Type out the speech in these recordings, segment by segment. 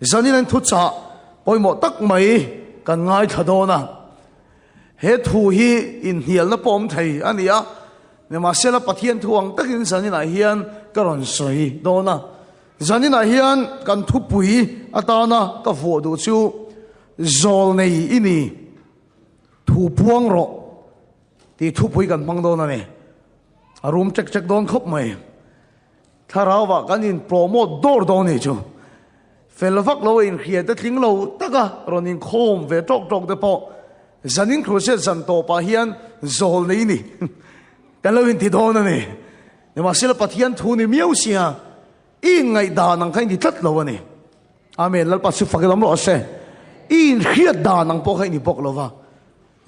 zanin an thu cha poimo tak mai kan ngai thadona he thu hi in hial na pom thei ania nema sela pathian thuang takin zanin a hian karon soi dona zanin a hian kan thu pui atana ka vo du chu zol nei ini thu puang ro ti thu pui kan mang dona ne arum chek chek don khop mai tharawa kan in promote dor don ni chu felvak lo in khia ta thling lo taka ronin khom ve tok tok de po zanin khruse zan to pa hian zol nei ni kan lo in ti don na ni nema sela pathian thu ni miau sia in ngai da nang khain di tlat lo ani amen lalpa su fakadam lo ase in khia da nang po khain ni bok lo wa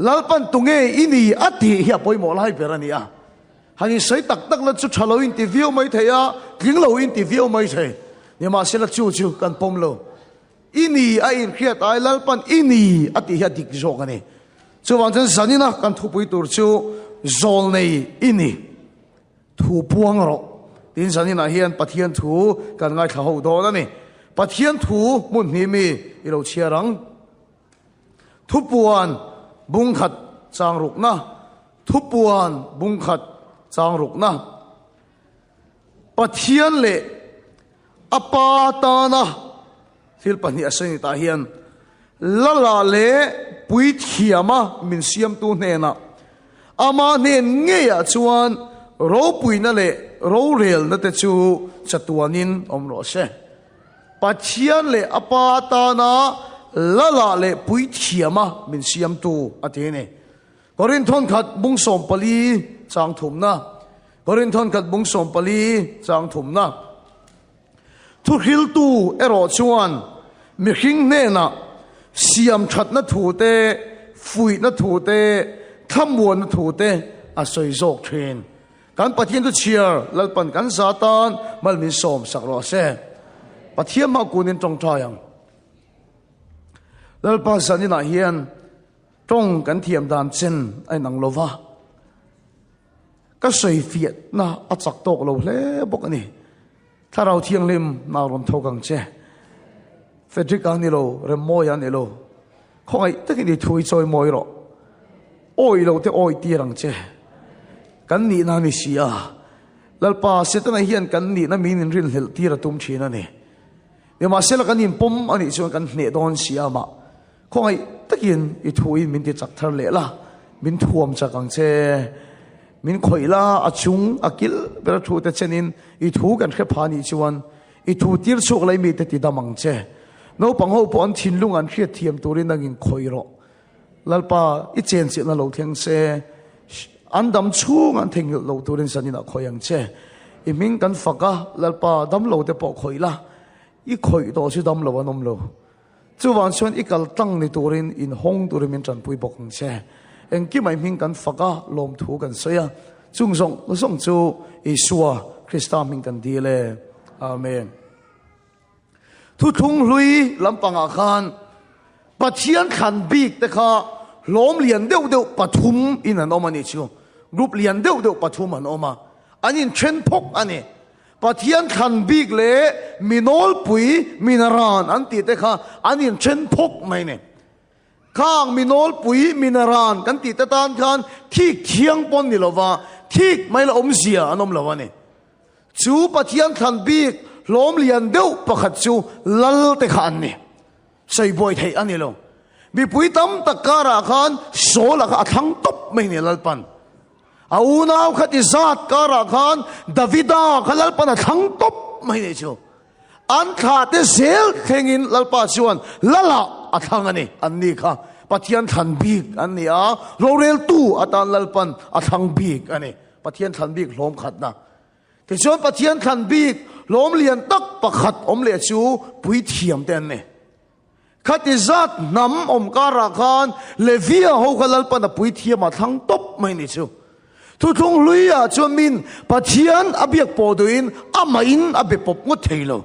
lalpan tunge ini ati hi apoi mo lai perani a hani sei tak tak la chu thalo interview mai theya klinglo interview mai the nema sela chu chu kan pom lo ini a in khia tai lalpan ini ati hi dik zo kani chu wan chen zanina kan thu pui tur chu zol nei ini thu puang ro tin zanina hian pathian thu kan ngai tha ho do na ni pathian thu mun ni mi ilo chiarang thu puan bung khat chang ruk na thu puan bung khat chang ruk na pathian le apa ta na thil pani asani ta hian lala le pui thiama min siam tu ne na ama nen nge ya chuan ro pui na le ro rel na te chu chatuanin omro se pathian le apa ta na lala le pui thiama min siam tu atene korin thon khat bung som pali chang thum na korin thon khat bung som pali chang thum na thu hil tu ero chuan mi hing ne na siam that na thu te fui na thu te thamuan na thu te a soi zok thin kan pathian tu chiar lalpan kan satan mal min som sakro se pathian ma kunin tong thayang lalpa sanina hian tong kan thiam dan chen ai nang lova ka soi fiat na achak tok lo hle bok ani tharau thiang lim na ron thokang che fedrik ani lo remoy ani lo khoi takin di thui choi moi ro oi lo te oi ti rang che kan ni na ni sia lalpa setana hian kan ni na min rin hel ti ra tum thina ni ema sela kan in pom ani chu kan hne don sia ma khoi takin I thui min ti chak thar le la min thuam chakang che min khoila achung akil ber thu te chenin I thu kan khe phani chuan I thu tir chuk lai mi te ti damang che no pang ho pon thin lung an khia thiam turin angin khoiro lalpa I chen chi na lo theng se an dam chung an theng lo turin sanina khoyang che I min kan faka lalpa dam lo te po khoila I khoi to chu dam lo anom lo chu wan chuan I kal tang ni turin in hong turin min tran pui bok che eng ki mai min kan faka lom thu kan soya chung song chu Isua Krista min kan dile amen thu thung lui lampanga khan pathian khan bik te kha lom lian deuh deuh pathum in an omani chu group lian deuh deuh pathum an oma anin chen phok ani pathian khan bik le minol pui minaran an ti te kha anin chen phok mai ne khang minol pui minaran kan ti ta tan khan thi khiang pon ni lova thik mai la omzia anom lova ne chu pathian khan bik lom lian deuh pakhat chu lal te khan ni sei boy thei ani lo mi pui tam takara khan sola kha athang top mai ne lalpan aunaw khat izat kara khan davida khalal pan athang top mai ne chu an kha te zel thengin lalpa chuan lala athang ani anni kha pathian than bik ani a lorel tu atan lalpan athang bik ani pathian than bik hlom khat na te chuan pathian than bik lom lian tak pakhat om le chu pui thiam ten ne khatizat nam om kara khan levia ho khalal pan pui thiam athang top mai ni chu thu thung luia chuan min pathian abiak poduin amain abepop ngot theilo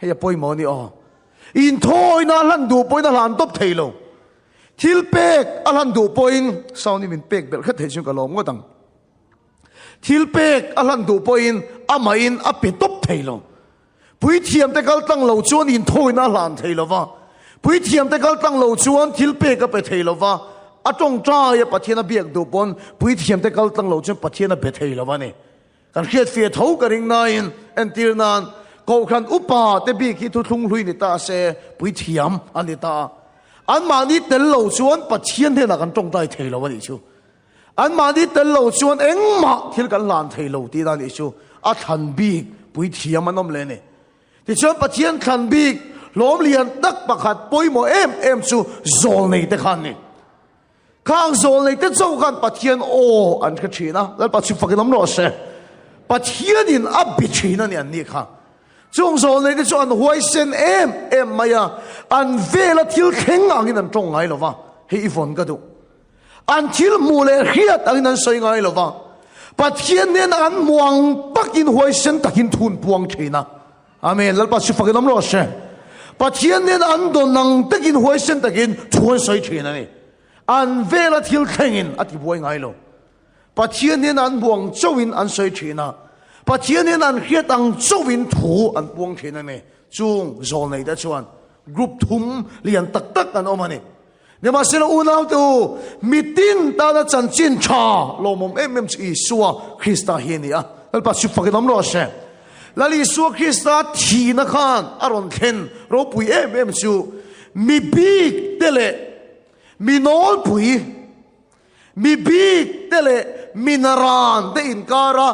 heya poimo ni o in thoi na lan du poina lan top theilo thil pek alan du poin sauni min pek bel khat thei chu ka lom ngodang thil pek alan du poin amain ape top theilo bùi thiam te kal tang lo chuan in thôi na lan thei lova bùi thiam te kal tang lo chuan thil pe ka pe thei lova atong tra ya pathian a biak do pon bùi thiam te kal tang lo chuan pathian a be thei lova ni kan khiat fe tho ka ring na in en tir nan ko khan upa te bi ki thu thung hlui ni ta se bùi thiam ani ta an ma ni tel lo chuan pathian he na kan tong tai thei lova ni chu an ma ni tel lo chuan engma thil kan lan thei lo ti na ni chu a than bi bùi thiam anom le ni thì cho pathian khan bi lom lian tak pakhat poimo em chu zol nei te khan ni khang zol nei te chau khan pathian o an kha thina lal pa chu fakilam no se pathian in abi thina ni an ni kha chung zol nei te chu an huai sen em maya an vela thil kheng angin an tong ngai lova he ivon ka du an thil mu le hiat angin an soi ngai lova pathian nen an muang pakin huai sen takin thun puang thina amen lalpa chu fakilam lo se pathian nen an do nang takin huai sen takin chuan soi thina ni an vela thil khengin ati buai ngai lo pathian nen an buang chowin an soi thina pathian nen an hiatang chowin thu an buang thina ni chung zol nei da chuan group thum lian tak tak an omani ne ma sela unaw tu mitin ta na chan chin tha lomom chi suwa Krista hi ni a lalpa chu fakilam lo se lali suwa Krista thi na khan aron khen ro pui chu mi big tele mi nol pui mi big tele minaran de inkara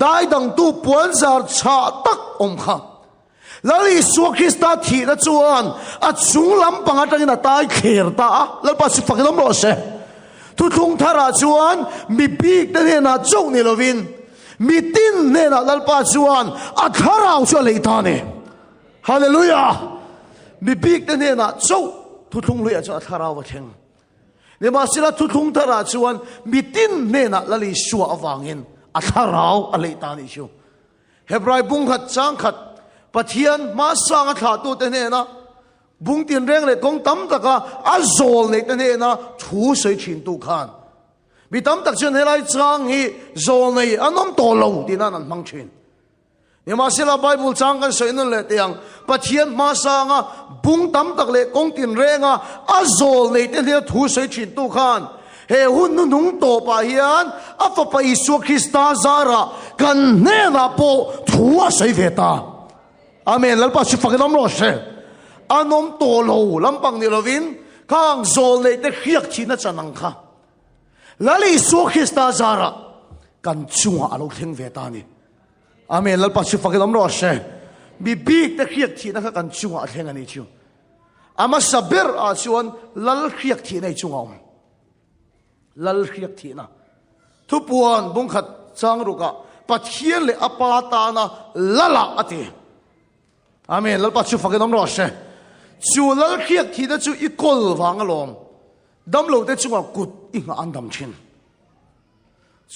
dai dang tu puan zar cha tak om kha lali suwa Krista thi na chuan a chung lampang atangin a tai kher ta lalpa chu fakilam lo se tu thung thara chuan mi big te na chau ni lovin mitin ne na lalpa chuan a tharau chu leita ne hallelujah mi big te ne na chau thu thung lui a chu a tharau wa theng ne ma sila thu thung thara chuan mitin ne na lali suwa awangin a tharau a leita ni chu hebrai bung khat chang khat pathian ma sang a tha tu te ne na bung tin reng le kong tam taka a zol ne te ne na thu soi thin tu khan mi tam tak chen helai chang hi zol nei anom to lo tin an mang thin ni ma sila bible chang kan soi nun le tiang pathian ma sanga bung tam tak le kong tin renga a zol nei te ne thu soi thin tu khan he hun nu nung to pa hian a fa pa Isu Krista zara kan ne na po thu a soi ve ta amen lalpa chu fakilam lo se anom to lo lampang ni lovin khang zol nei te khiak thina chanang kha lali Isu Krista zara kan chunga alo theng ve ta ni amen lalpa chu fakilam lo se mi big te khiak thina kha kan chunga theng ani chu ama saber a chuan lal khiak thina chunga lal khiak thina thu puan bung khat chang ruka pathian le apata na lala ati amen lalpa chu fakilam lo se chu lal khiak thina chu ikol wang alom dam lo te chunga kut inga andam chin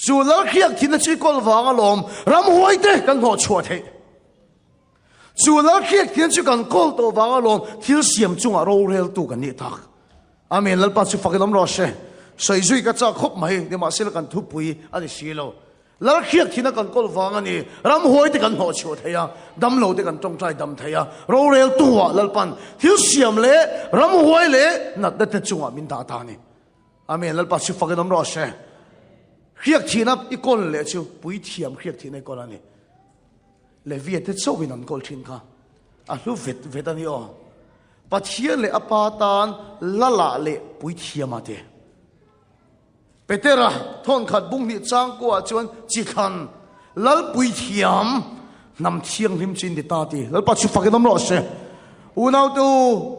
chu lal khiak thina chu ikol wang alom ram huai te kan ho chua the chu lal khiak thina chu kan kol to wang alom thil siam chunga ro rel tu kan ni tak amen lalpa chu fakilam lo se soi zui ka cha khop mai ni ma sil kan thu pui ani silo lal khiak thina kan kol wang ani ram huai te kan ho chua theya dam lo te kan tong trai dam theya ro rel tu wa lalpan thil siam le ram huai le nat te chunga min da ta ni amen lalpa chu fakilam ro se khiak thina ikol le chu pui thiam khiak thina ikol ani le viet te chowin an kol thin kha a hlu vet ani o pathian le apatan lala le pui thiam ate petera thon khat bung ni chang ko a chuan chi khan lal pui thiam nam thiang him chin di ta ti lal pa chu fakilam lo se unaw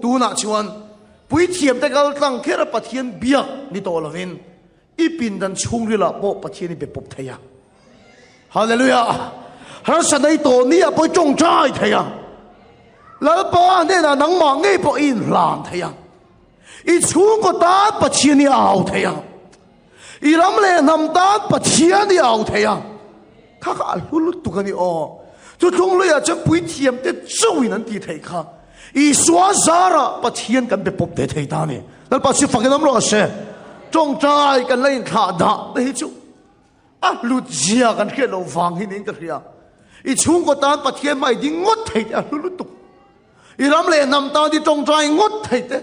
tu na chuan pui thiam te gal tlang khera pathian biak ni to lovin ipin dan chung rila po pathian ni be pop thaya hallelujah har sanai to ni a poi chong chai thaya lal pa ne na nang ma ngei po in lam thaya i chung ko ta pathian ni au thaya i ram le nam ta pathian ni au thaya kha kha lu tu ka ni o tu chung lu ya chang pui thiam te chowin an ti thai kha i swa zara pathian kan be pop te thai ta ni lal pa chi fakilam lo se chong chai kan lein kha da te hi chu a lu jia kan khe lo wang hi ning ka ria i chung ko tan pathian mai ding ngot thei a lulutuk i ram le nam ta di tong trai ngot thei te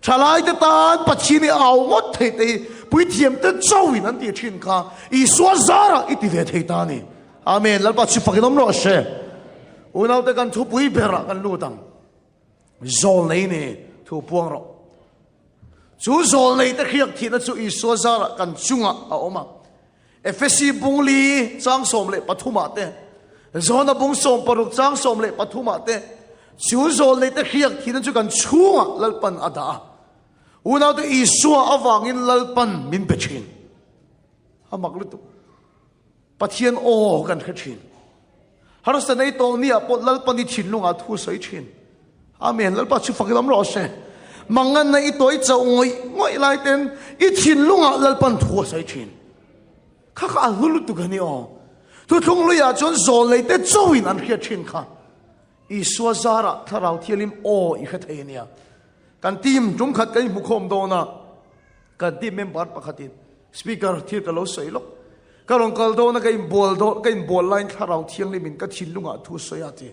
chalai te tan pathian i au ngot thei te pui thiam te chawin an ti thin kha i so zara i ti ve thei ta ni amen lal pa chi fakinom ro she unau te kan thu pui bera kan lu tang zol nei ni thu puang ro chu zol nei te khiak thi na chu i so zara kan chunga a oma efesi bungli chang som le pathuma te zona bung som paruk chang som le pathuma te chu zol nei te khiak thi na chu kan chunga lalpan ada unau te i so awangin lalpan min bechin amak lu tu pathian o kan khathin har sa nei to ni a pot lalpan ni thin lunga thu sai thin amen lalpa chu fakilam ro se mangan na itoi chau ngoi lai ten i thin lunga lalpan thu sai thin kha kha lulu tu gani o tu thung lu ya chon zol lei te chowin an khia thin kha i so zara tharau thialim o i kha thei nia kan tim tum khat kai mu khom do na kan tim member pakhatin speaker thir ka lo sei lo karong kal do na kai bol line tharau thiang limin ka thin lunga thu soya ti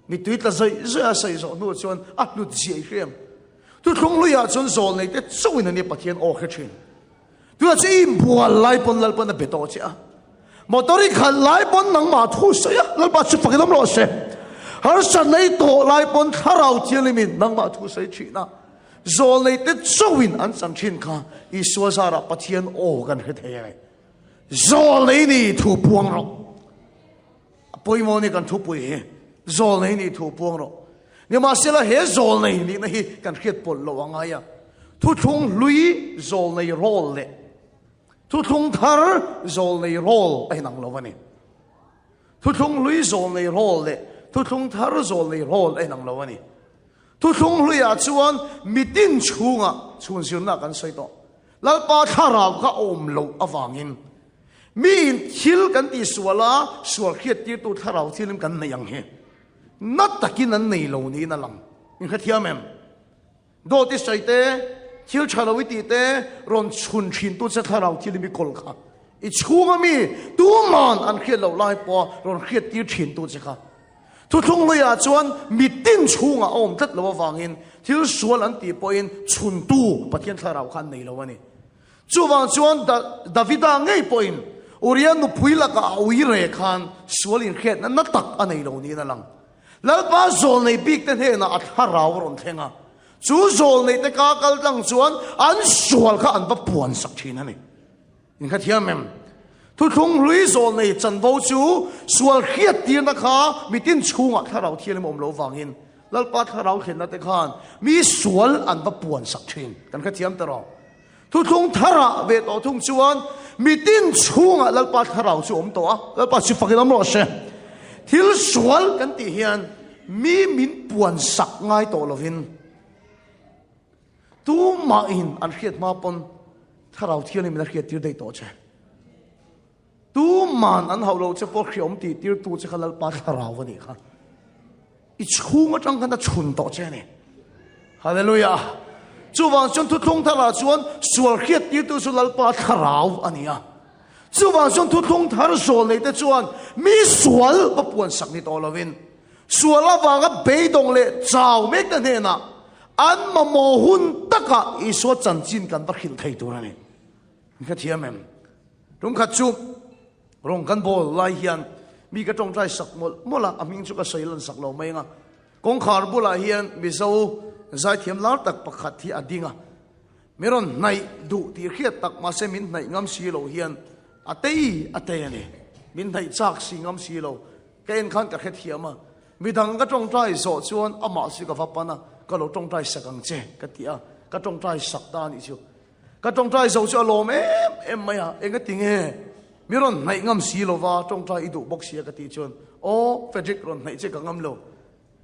mi tuit la zai zai sai zo nu chon a nu ji hrem tu thung lu ya chon zol nei te chowin ani pathian o kha thin tu a chi bol lai pon lal pon na beto cha motori khal lai pon nang ma thu soya lal pa chu pakilam ro se har sa nei to lai pon tharau thiang limin nang ma thu sai chi na zol nei te chowin an san thin kha i so zara pathian o kan kha thei zol nei ni thu puang ro poi mo ni kan thu pui he zol nei ni thu puang ro ni ma sela he zol nei ni na hi kan khiat pol lo anga ya thu thung lui zol nei rol le thu thung thar zol nei rol ai nang lo wani thu thung lui zol nei rol le thu thung thar zol nei rol ai nang lo wani thu thung lui a chuan mitin chunga chun sil na kan sai to lalpa thara ka om lo awangin min thil kan ti suala sual khiat ti tu tharau thilim kan nei ang he nat takin an nei lo ni na lang in khathia mem do ti sai te thil chalawi ti te ron chun thin tu cha tharau thilim mi kol kha i chunga mi tu man an khiat lo lai po ron khiat ti thin tu cha kha thu thung lo ya chuan mitin chunga om tat lo wangin thil sual an ti po in chun tu pathian tharau khan nei lo ani chuwang chuan davida ngei po in Urian nu puila ka awi re khan sualin khet na tak anei lo ni na lang lalpa zol nei bik ten he na atharaw ron thenga chu zol nei te ka kal tang chuan an sual kha an ba puan sak thin ani in kha thiam mem thu thung lui zol nei chan bo chu sual khiat tir na kha mitin chunga tharaw thialim om lo wangin lalpa tharaw khen na te khan mi sual an ba puan sak thin kan kha thiam taro thu thung thara ve to thung chuan mitin chunga lalpa tharau chu om to a lalpa chi fakilam ro se thil sual kan ti hian mi min puan sak ngai to lovin tu ma in an khiat ma pon tharau thialim na khiat tir dei to che tu man an haulo che por khiom ti tir tu che khalal pa tharau ani kha i chunga tang kan da chun to che ne hallelujah chu wang chon thu thong thara chuan sual khiat tir tu su lalpa tharau ania chu wang chon thu thong thar zol nei te chuan mi sual ba puan sak ni to lovin sual awanga beidong le chaw mek ta ne na an ma mo hun taka i so chan chin kan ba khil thei tur ani kha thiam em rum kha chu rong kan bol lai hian mi ka tong trai sak mol mola aming chu ka sailan sak lo mai nga kong khar bula hian mi zo zai thiam lar tak pakhat thi adinga meron nai du ti khiat tak ma se min nai ngam si lo hian atei ani min nai chak si ngam si lo ken khan ka khet hiama mi dang ka tong trai zo chuan ama si ka vapana ka lo tong trai sakang che ka tia ka tong trai sak da ni chu ka tong trai zo chu lo em maya enga tinge meron nai ngam si lo wa tong trai du bok sia ka ti chuan o fedrik ron nai che ka ngam lo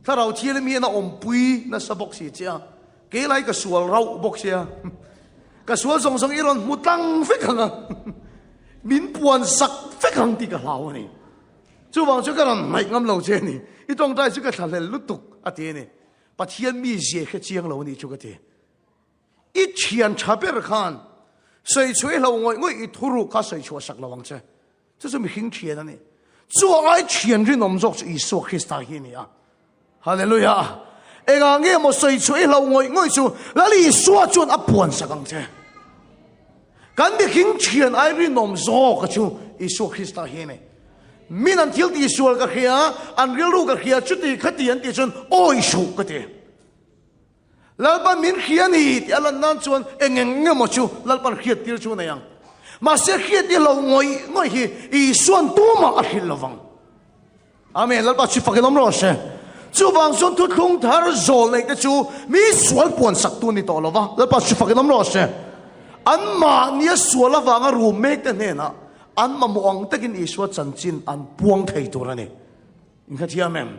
tharau thial mi na om pui na sabok si chia ke lai ka sual rau bok sia ka sual song song iron mutang fe khanga min puan sak fe khang ti ka hlaw ni chu wang chu ka ran mai ngam lo che ni i tong tai chu ka thalel lutuk ati ni pathian mi je khe chiang lo ni chu ka ti i chian chaper khan sei chue lo ngoi i thuru ka sei chua sak lawang che chu chu mi hing thian ani chúa ai thiền rin om dọc chu Isu Christa hi ni a hallelujah enga nge mo sei chui lo ngoi chu lali suwa chuan a puan sakang che kan bi king thian ai rin om zo ka chu Isu Christa hi ni min an thil ti sual ka khia an ril ru ka khia chuti khati an ti chun oi shu ka ti lalpan min khian hi ti alan nan chuan engenge mo chu lalpan khiat tir chu na yang ma se khiat ti lo ngoi hi I suan tu ma a hil lawang amen lalpa chi fakinom ro se chu wang sun tu khung thar zol nei te chu mi sual pon sak tu ni to lawa lalpa chi fakinom ro se an ma ni sual lawanga ru mek te ne na an ma muang takin Iswa chanchin an puang thei tur ani inga thia mem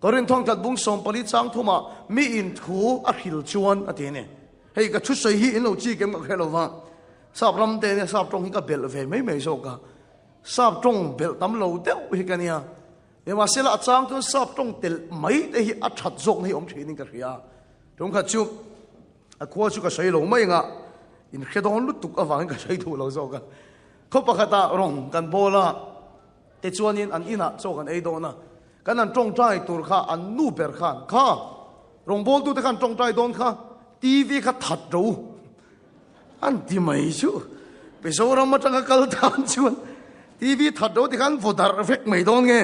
korin thong tat bung som pali chang thuma mi in thu a khil chuan atene hei ka thu sei hi in lo chi kem ka khelowa sap ram te ne sap tong hi ka bel ve mai so ka sap tong bel tam lo deu hi ka nia e ma sela chang tu sap tong tel mai te hi a that zok nei om thinin ka ria tong kha chu a khwa chu ka sei lo mai nga in khedon lu tuk awang ka sei thu lo zo ka ko pakhata rong kan bola te chuanin an ina chokan ei do na kan an tong trai tur kha an nu ber khan kha rong bol tu te kan tong trai don kha TV kha that ro an ti mai chu pe so ram ma tang kal tan chuan TV that ro te kan vodar effect mai don nge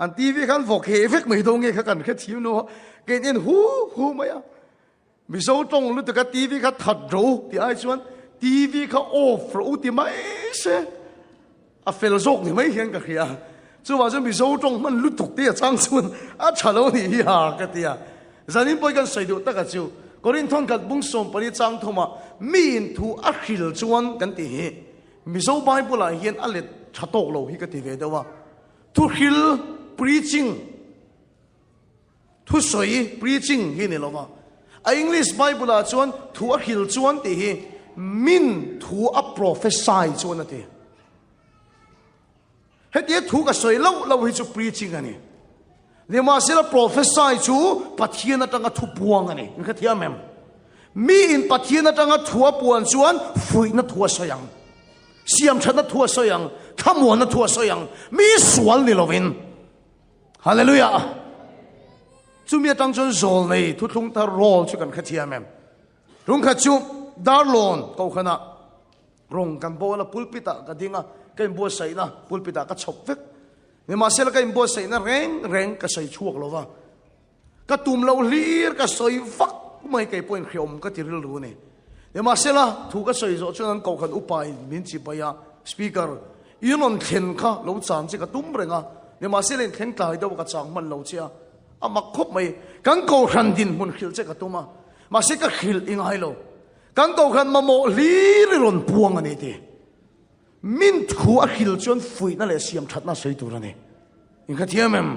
an TV kan vok he effect mai don nge kha kan kha thim no ke nin hu maya mi so tong lu te ka TV kha that ro ti ai chuan TV kha off ro ti mai se a fel zok ni mai hian ka khia chu wa chu mi zo tong man lu tuk te chang chun a chalo ni ha ka tia zanin poi kan sei du ta ka chu korin thong kat bung som pari chang thoma mi in thu a khil chuan kan ti hi mi zo bible a hian a let thatok lo hi ka ti ve dawa thu khil preaching thu soi preaching hi ni lova a English bible a chuan thu a khil chuan ti hi min thu a prophesy chuan ati heti thu ka soi lo hi chu preaching ani le ma sela prophesy chu pathian atanga thu puang ani in khathia mem mi in pathian atanga thu puan chuan fui na thu soyang siam thana thu soyang thamon na thu soyang mi sual ni lovin hallelujah chu mi tang chon zol nei thu thung ta rol chu kan khathia mem rung kha chu darlon ko khana rong kan bola pulpita ka dinga kan bo sai na pulpita ka chop vek ni ma sel kan bo sai na reng ka sai chuak lova ka tum lo lir ka soi fak mai kai point khiom ka tiril ru ne ni ma sela thu ka sai zo chuan ko khan upai min chi baya speaker inon khen kha lo chan chi ka tum renga ni ma selen khen tlai do ka chang man lo chia ama khop mai kan ko khan din mun khil che ka tuma ma se ka khil ing hai lo kan ko khan ma mo lir ron puang ani ti min thu a khil chon fui na le siam that na sei tur ani in kha thiamem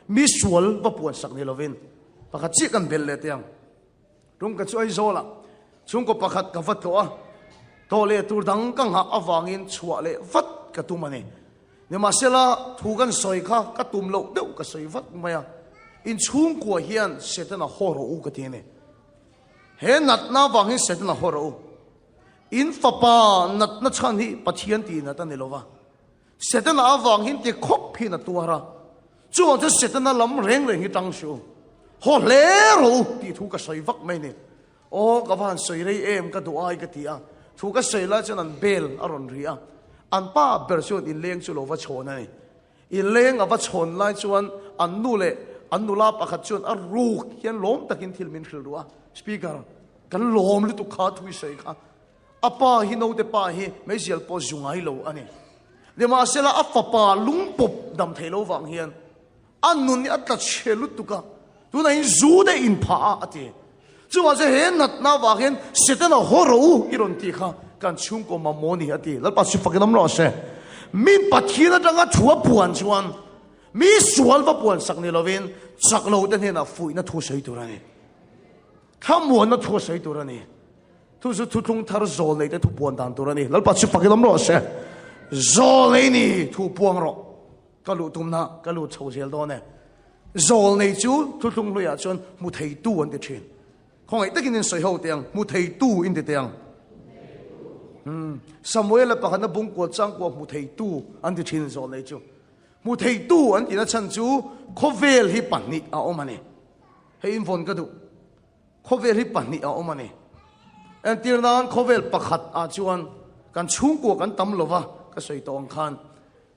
mi sual ba puan sak ni lovin pakhat chi kan bel le tiang rum ka choi zola chung ko pakhat ka vat ko a to le tur dang kang ha awangin chua le vat ka tu mani ne ma sela thu kan soi kha ka tum lo deu ka soi vat maya in chung ko hian setana horo u ka ti ne he nat na wangin setana horo in fapa nat na chan hi pathian ti na ta ne lova setana awang hin ti khop phi na tuara chu on setana lam reng hi tang shu ho le ro ti thu ka soi vak mai ne o ka van soi rei em ka du ai ka ti a thu ka soi la chan an bel aron ria an pa bersion in leng chu lova chona ni in leng ava chon lai chuan an nu le an nu la pakhat chuan a ruk hian lom takin thil min khil ruwa speaker kan lom lu tu kha thui sei kha apa hi no te pa hi me sial po zungai lo ani le ma sela afa pa lung pop dam thelo wang hian an nun ni atla chelu tu ka tu na in zu de in pha ati chu wa se he nat na wa hian setana horo iron ti kha kan chung ko mamoni ati lal pa su fakinam lo se min pathina tanga thua puan chuan mi sual va puan sak ni lovin sak lo den he na fui na thu sei turani thamon na thu sei turani tu su tu tung thar zol nei te thu puan dan turani lal pa su fakinam lo se zol nei ni thu puang ro ka lu tum na ka lu chho sel do ne zol nei chu tu tung lo ya chon mu thei tu an de chin khong ai takin in soi ho tiang mu thei tu in de tiang Samuel pa kana bung ko chang ko mu thei tu an de chin zol nei chu mu thei tu an tina chan chu khovel hi pahnih a awm ani hei in von ka du khovel hi pahnih a awm ani an tirnan khovel pakhat a chuan kan chung ko kan tam lova ka soi tong khan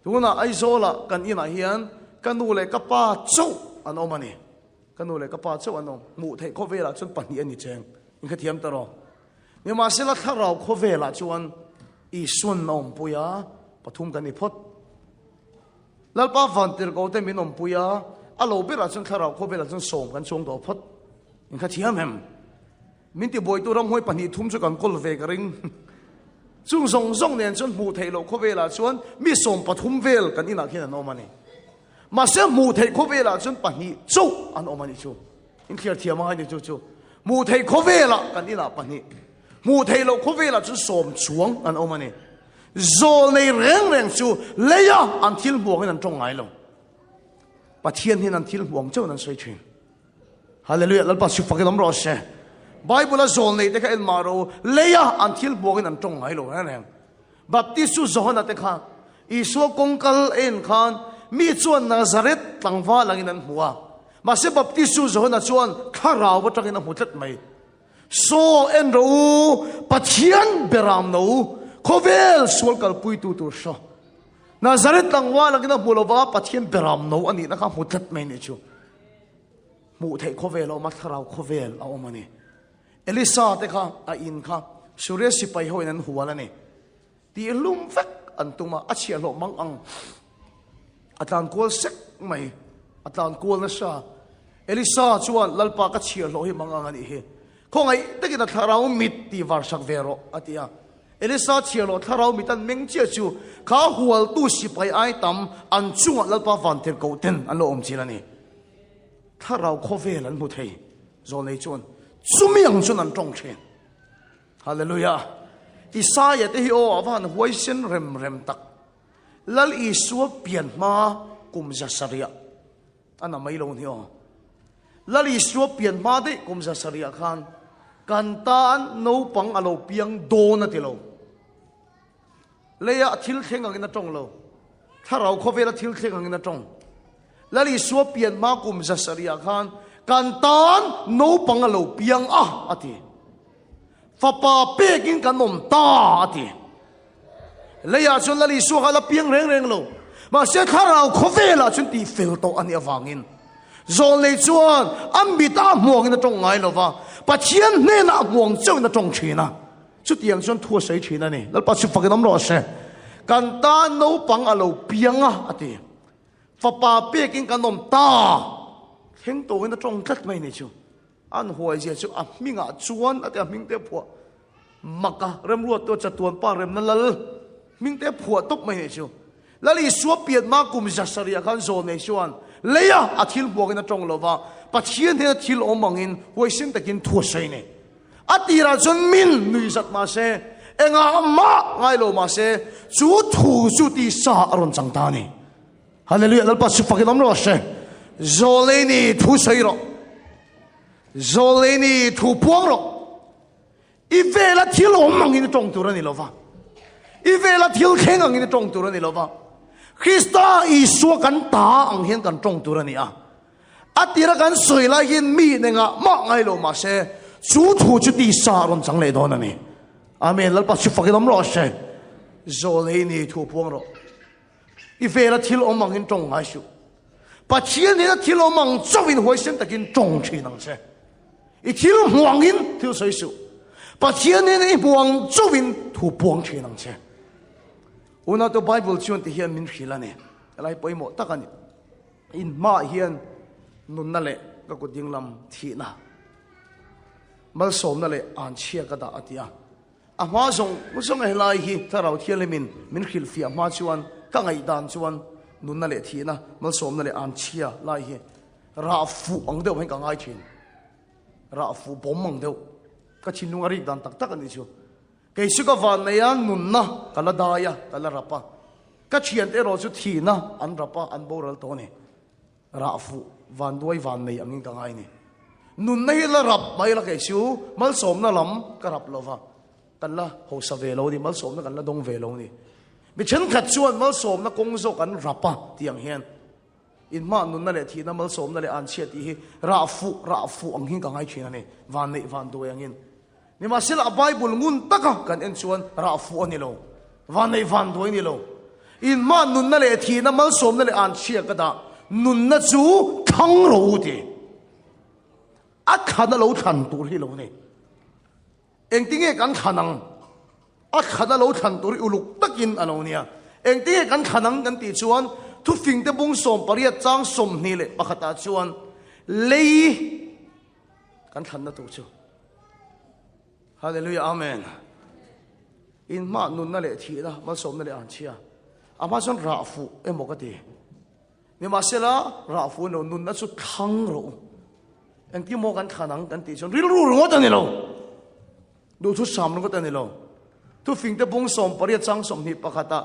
tuna ai zola kan ina hian kanu le ka pa chau an awm ani kanu le ka pa chau an awm mu thei khovela chun pahnih ani cheng in kha thiam taro ni ma sela tharau khovela chuan i sun nom puya pathum kan i phot lalpa vantir ko te min nom puya alo bera chun tharau khovela chun som kan chong do phot in kha thiam hem min ti boi tu ram hoi pahnih thum chu kan kol ve ka ring chung zong zong nen chun mu thei lo khovela chuan mi som pathum vel kan ina khin an omani ma se mu thei khovela chun pahnih chau an omani chu in clear thiam ha ni chu mu thei khovela kan ina pahnih mu thei lo khovela chu som chuang an omani zol nei reng chu leya an thil buang an tong ngai lo pathian hin an thil buang chau nan soi thin hallelujah lalpa su fakilam ro se bible zol nei te kha el maro leya an thil buang an tong ngai lo han baptisu zohana te kha isu kongkal en khan mi chuan nazareth tlangwa langin an huwa ma se baptisu zohana chuan kharaw ba tangin a hutlat mai so en ro pathian beram no khovel sual kal pui tu sha nazareth tlangwa langin a bulova pathian beram no ani na kha hutlat mai ni chu mu thei khovel o ma kharaw khovel a omani elisa te kha a in kha surya sipai hoin an huwala ni ti lum vek antuma achia lo mang ang atan kol sek mai atan kol na sha elisa chuan lalpa ka chia lo hi mang ang ani he khongai tekina tharau mit ti warsak vero atia elisa chia lo tharau mitan meng chia chu kha hual tu sipai ai tam an chunga lalpa van ter ko ten an lo om chilani tharau khovel an mu thei zo nei chuan sumiang chun an tong chen hallelujah Isaiah te hi o avan huai sen rem tak lal isua pian ma kum zasaria ana mai lo ni o lal isua pian ma de kum zasaria khan kan tan no pang alo piang do na ti lo leya thil theng ang na tong lo tharau khovela thil theng ang na tong lal isua pian ma kum zasaria khan kan tan no pang alo piang ati Fapa peking kanom ta ati leya chun lali su hala piang reng lo ma se tharau khovela chun ti fel to ani awangin zol nei chuan ambita muang in tong ngai lova pathian ne na muang chau na tong thina chu tiang chun thua sei thina ni lalpa chu fakinam ro se kan ta no pang alo pianga ati fapa peking kanom ta theng to in tong tat mai ni chu an huai je chu a minga chuan ate a mingte phua maka rem ruat to chatuan pa rem nalal mingte phua top mai ne chu lali suap piat ma kum jasaria khan zo nei chuan leya athil buangin atong lova pathian he thil omangin hoisin takin thua sei ne atira chun min nui zat ma se enga ma ngai lo ma se chu thu chu ti sa aron changta ni hallelujah lalpa su fakilam ro se zoleni thu sei ro zoleni thu puang ro ivela thil omangin tong turani lova ivela thil khengangin tong turani lova Krista isu kan ta ang hian kan tong turani a atira kan soila hin mi nenga ma ngai lo ma se chu thu chu ti sa ron chang le don ani amen lalpa chu fakilam ro se zoleni thu puang ro ivela thil omangin tong ngai su pathian ni thil omang chawin hoisen takin tong chinang se I thil muangin thil sei su pathian ni buang chawin thu buang chinang se una to bible chuan ti hian min khilani alai poimo takani in ma hian nun na le ka ko dinglam thina mal som na le an chia ka da atia a ma zong helai hi tharau thialemin min khil fi ma chuan ka ngai dan chuan nun na le thina mal som na le an chia lai hi ra fu ang deuh hen ka ngai thin ra fu bom mang deuh ka chinung ari dan tak tak ani chu keisu ka van neya nun na kala daya kala rapa ka chian te ro chu thina an rapa an boral to ni ra fu van duai van nei angin ka ngai ni nun nei la rap mai la keisu mal som na lam ka rap lova kan la ho sa ve lo ni mal som na kan la dong ve lo ni bị chân khát chuan mal som na kong zo kan rapa tiang hian in ma nun na le thi na mal som na le an chia ti hi ra fu ang hin ka ngai thina ni van nei van do yang in ni ma sila bible ngun taka kan en chuan ra fu ani lo van nei van do ni lo in ma nun na le thi na mal som na le an chia ka da nun na chu thang ro ti a khana lo than tur hi lo ni eng tinge kan khanang a khana lo than tur uluk takin alonia eng tinge kan khanang kan ti chuan thu fing te bung som pariat chang som ni le pakhata chuan lei kan than na tu chu hallelujah amen in ma nun na le thi da mal som na le an chia ama chon ra fu emokati ni ma sela ra fu no nun na chu thang ro eng ti mo kan khanang kan ti chon ril ru ngot ani lo do thu sam ngot ani lo thu fing te bung som pariat chang som ni pakhata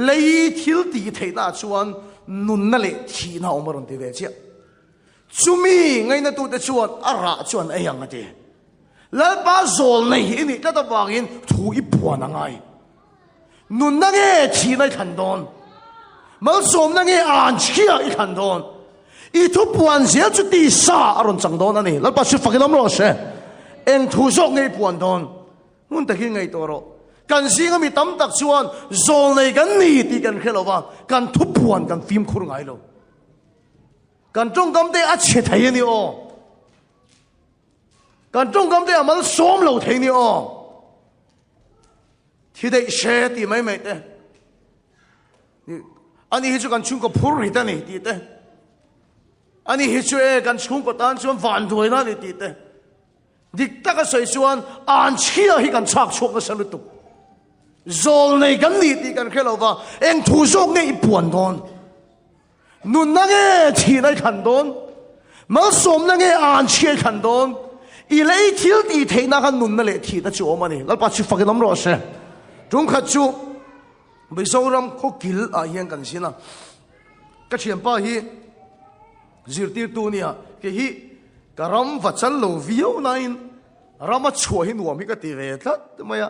lei thil ti theina chuan nun na le thi na omaron ti ve chia chumi ngai na tu te chuan ara chuan ayang ati la ba zol nei ni ta ta wangin thu i puan angai nun na nge thi nai than don mal som na nge an chia i than don i thu puan zel chu ti sa aron chang don ani la pa su fakilam ro se eng thu sok ngai puan don mun ta ki ngai to ro kan singa mi tam tak chuan zol nei kan ni ti kan khelowa kan thu puan kan phim khur ngai lo kan trong kam te a che thai ni o kan trong kam te amal som lo thai ni o thi dei she ti mai mai te ni ani hi chu kan chung ko phur ri ta ni ti te ani hi chu e kan chung ko tan chuan van duai na ni ti te dik ta ka soi chuan an chia hi kan chak chok na salu tu zol nei kan ni ti kan khelowa eng thu sok nei puan don nun na nge thi nai khan don mal som na nge an chia khan don i lei thil ti theina kan nun na le thi ta chu omani lal pa chu fakinam ro se tung khat chu bi zoram kho kil a hian kan sina ka thiam pa hi zirtir tu nia ke hi karam vachal lo vio nain rama chho hi nuam hi ka ti ve tlat maya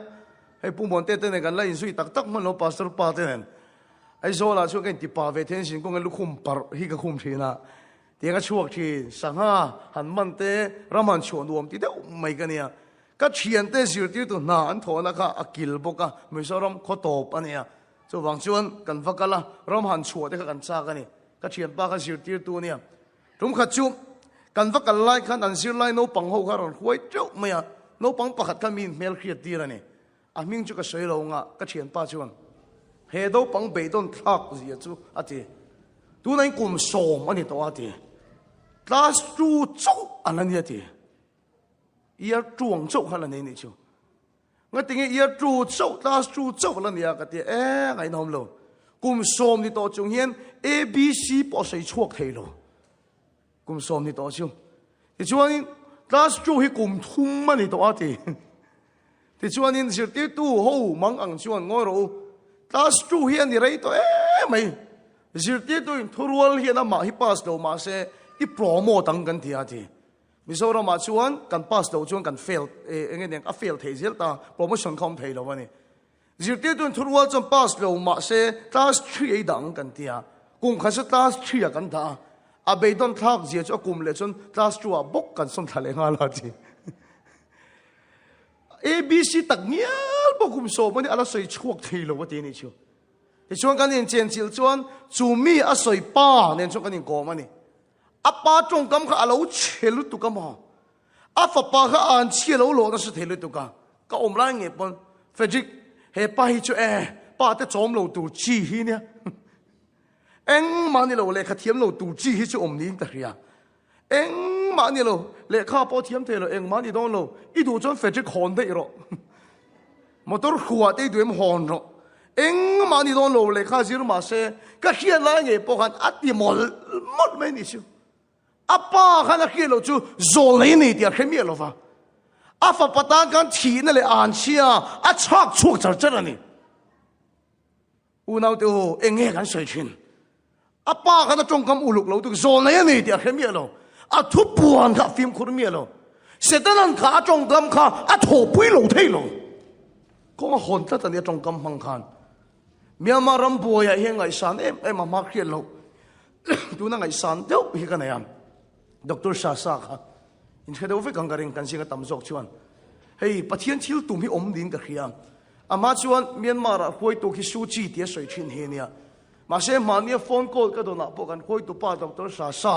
ai pumon te ne kan la in sui tak tak man lo pastor pa te nen ai zo la chu kan ti pa ve ten sin kong lu khum par hi ka khum thina te ka chuak thi sanga han man te raman chho nuam ti de mai ka nia ka thian te zirtir tu na an thona kha akil boka mizoram kho top ania chu wang chuan kan vakala ram han chho te ka kan cha ka ni ka thian pa ka zirtir tu nia tum khat chu kan vakal lai khan an sir lai no pang ho kha ron huai chau maya no pang pakhat ka min mel khiat ti ra ni a ming chu ka soi lo nga ka thian pa chuan he do pang be don thak zia chu ati tu nai kum som ani to ati class 2 chau anani ati ia chuang chau hala nei ni chu nga tinge ia 2 chau class 2 chau la nia ka ti e ngai nom lo kum som ni to chung hian abc po sei chuak thei lo kum som ni to chu ti chuan class 2 hi kum thum mani to ati ti chuan in zirtir tu ho mang ang chuan ngoi ro class 2 hian ni rei to mai zirtir tu thurual hian ma hi pass lo ma se i promo tang kan ti ati mizoram ma chuan kan pass lo chuan kan fail engen a fail thei zel ta promotion khom thei lo ani zirtir tu thurual chuan pass lo ma se class 3 ei dang kan tia kum kha se class 3 kan da a be don thak zia chu kum le chun class 2 a bok kan som thale nga la ti abc tak nial bokum so mani ala soi chuak thei lo wati ni chu ti chuan kan in chen chil chuan chu mi a soi pa nen chu kan in ko mani a pa tong kam kha alo chelu tu kam ha a fa pa kha an chelo lo na se thelu tu ka om la nge pon fredrik he pa hi chu pa te chom lo tu chi hi nia eng mani lo le kha thiam lo tu chi hi chu om ni ta ria eng mani lo le kha po thiam the lo eng mani don lo I du chon fredrik hon de ro motor khuwa te du em hon ro eng mani don lo le kha zir ma se ka hian la nge po khan ati mol mot me ni chu apa khana khi lo chu zol nei ni ti a khemi lo fa afa pata kan thi na le an chia a chak chuk char char ani u nau te ho enge kan soi chin apa khana chong kam uluk lo tu zol nei ni ti a khemi lo a thu puan kha phim khur mi lo setan kha chong kam kha a tho pui lo thei lo ko ma hon ta ta ne chong kam hang khan Myanmar rambuya hi ngai san em ma khian lo tu na ngai san deuh hi ka nayam Dr. Sasa kha in khedo ve kangaring kan singa tam jok chuan hei pathian thil tum hi om din ka khia ama chuan Myanmar a khoi to ki su chi tia soi thin he nia ma se mania phone call ka do na po kan khoi tu pa Dr. Sasa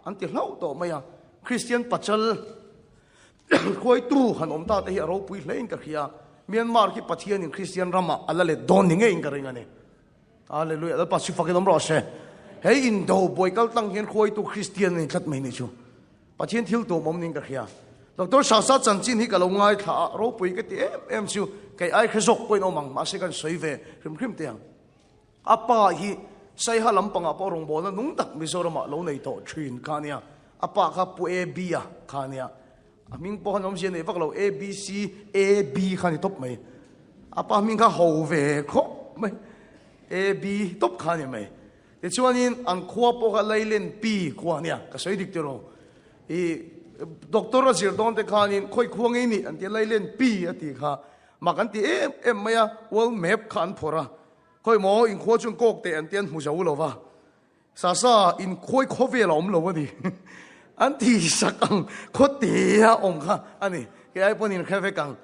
an ti hlau to maya Christian pachal khoi tu han om ta te hi ro pui hlein ka khia Myanmar ki pathian in Christian rama alale don ninge in ka ringa ne hallelujah da pa si fakin om ro se hei in do boy kal tang hian khoi tu Christian ni khat mai ni chu pathian thil to mom ning ka khia Dr. Sasa chan chin hi ka lo ngai tha ro pui ka ti em chu kai ai khazok point omang ma se kan soi ve khrim tiang apa hi sai ha lampanga po rong bol na nung tak Mizoram lo nei to thin khania apa kha pu e bia khania aming po hanom sian e vak lo a b c a b khani top mai apa ming kha ho ve kho mai a b top khani mai te chuanin an khua po kha leilen p khwania ka soi dik tero I doctor azir don te khanin khoi khuangi ni an te leilen p ati kha makan ti em maya world map khan phora khoi mo in kho chung kok te an tian mu jau lo wa sa in khoi khove lom lo ni an ti sakang kho te ya ong kha ani ke ai ponin khave kang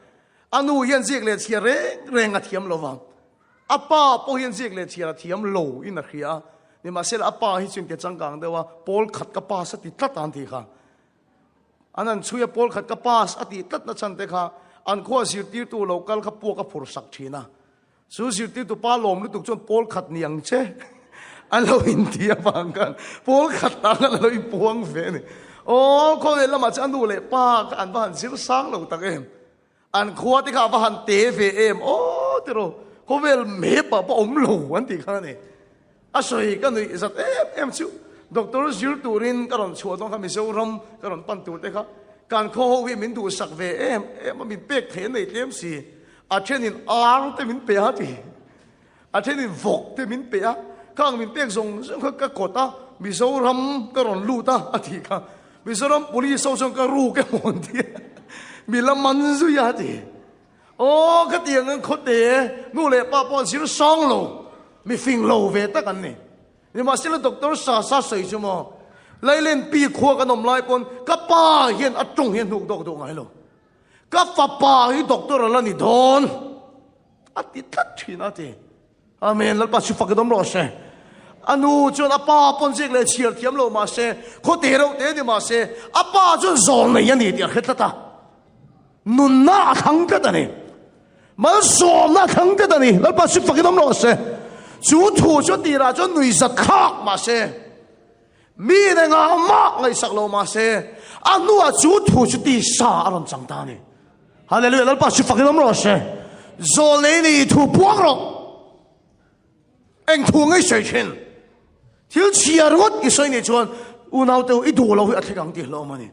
anu hian jek le chia reng a thiam lo wa apa po hian jek le chia thiam lo in a khia ni ma sel apa hi chung te changkang dewa pol khat ka pa sa ti tlat an ti kha anan chuya pol khat ka pas ati tat na chan te kha an kho sir ti tu local kha pu ka phur sak thina su sir ti tu pa lom lu tu chon pol khat niang che an lo india bang kan pol khat ta lo I puang ve ni o kho le lama chan du le pa ka an ban sir sang lo tak em an kho ti kha ban te ve em o ti ro kho vel me pa pa om lo an ti kha ni a soi ka ni zat em chu Dr. Zil Turin karon chuadong kami Mizoram karon pantur te kha kan kho wi min du sak ve em min pek the nei tlem si a thenin ar te min pe ha ti a thenin vok te min pe a kang min pek zong ka kota Mizoram karon lu ta a ti kha Mizoram police so ka ru ke mon ti mi la man zu ya ti o ka tiang an kho te nu le pa pon sil song lo mi fing lo ve ta kan ni ni ma sila Dr. Sasa soi chu mo leilen pi khua ka nom lai pon ka pa hian atong hian hnuk dok do ngai lo ka fa pa hi doctor la ni don ati tat thina te amen lal pa su fa ka dom ro se anu chon apa pon jek le chiar thiam lo ma se kho te ro te ni ma se apa chon zon nei ani ti khet ta nun na thang ta ni ma so na thang ta ni lal pa su fa ka dom ro se chú thủ cho đi ra cho người giật khác mà xe mi này ngà mắc ngày sạc lâu mà xe anh nuôi chú thủ cho đi xa làm chẳng ta nè hallelujah lal pa chú phật lắm rồi xe rồi lấy đi thủ buông rồi anh thủ ngay sợi chân thiếu chia rồi cái sợi này chuan u nào đâu ít đồ lâu hết thằng tiền lâu mà nè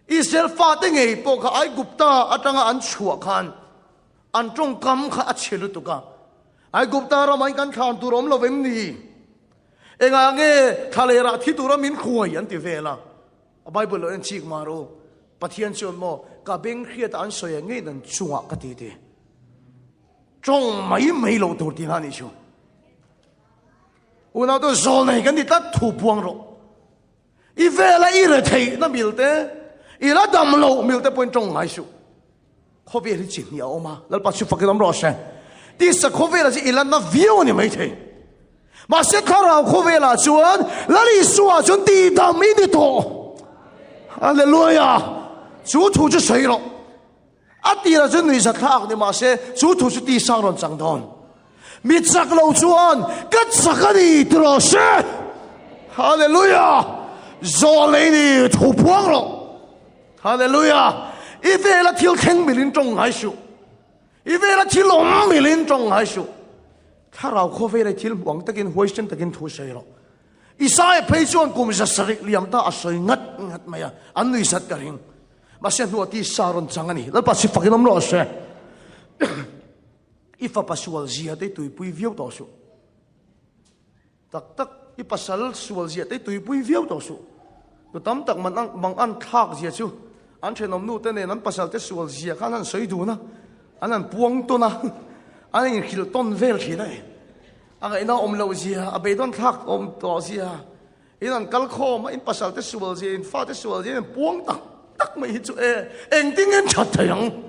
Israel phát đến ngày bộ cái ai Gupta ở trong anh chùa khan anh trong cam khá chê lu tu cả ai Gupta ra mai kan khan tu rom lo vem ni enga nge thalera thi tu ram min khuai an ti vela Bible lo en chik maro pathian chon mo ka beng khiat an soya nge nan chunga ka ti ti chong mai lo tur ti na ni chu una to zol nei kan ti tat thu puang ro I vela I re thei na milte I la dam lo milte point chong ngai su kho ve ri chin ni a oma lal pa chu fakilam ro sha ti sa khovela ji ilan na view ni mai the ma se khara khovela chuan lali suwa chun ti dam mi ni to hallelujah chu thu chu sei lo ati la chun ni sa thak ni ma se chu thu chu ti sang ron chang don mi chak lo chuan ka chakani tro se hallelujah zole ni thu puang lo hallelujah ivela thil kheng milin tong ngai su Ivela thil om milin trong hai su tharau kho vela thil buang takin hoistem takin thu sei lo Isaiah peichon kum sa sarik liam ta asoi ngat maya anui sat karing ma se nu ti saron changani lal pa si fakinom lo se ifa pasual zia te tui pui viau to su tak I pasal sual zia te tui pui viau to su to tam tak mang an thak zia chu an thenom nu te ne nan pasal te sual zia khan an soi du na anan puang to na anin khil ton vel thina ang ina lo zia a beidon thak to zia in an kal kho ma in pasal te sual zia in fa te sual zia puang tak mai hi chu eng ting en chat thayang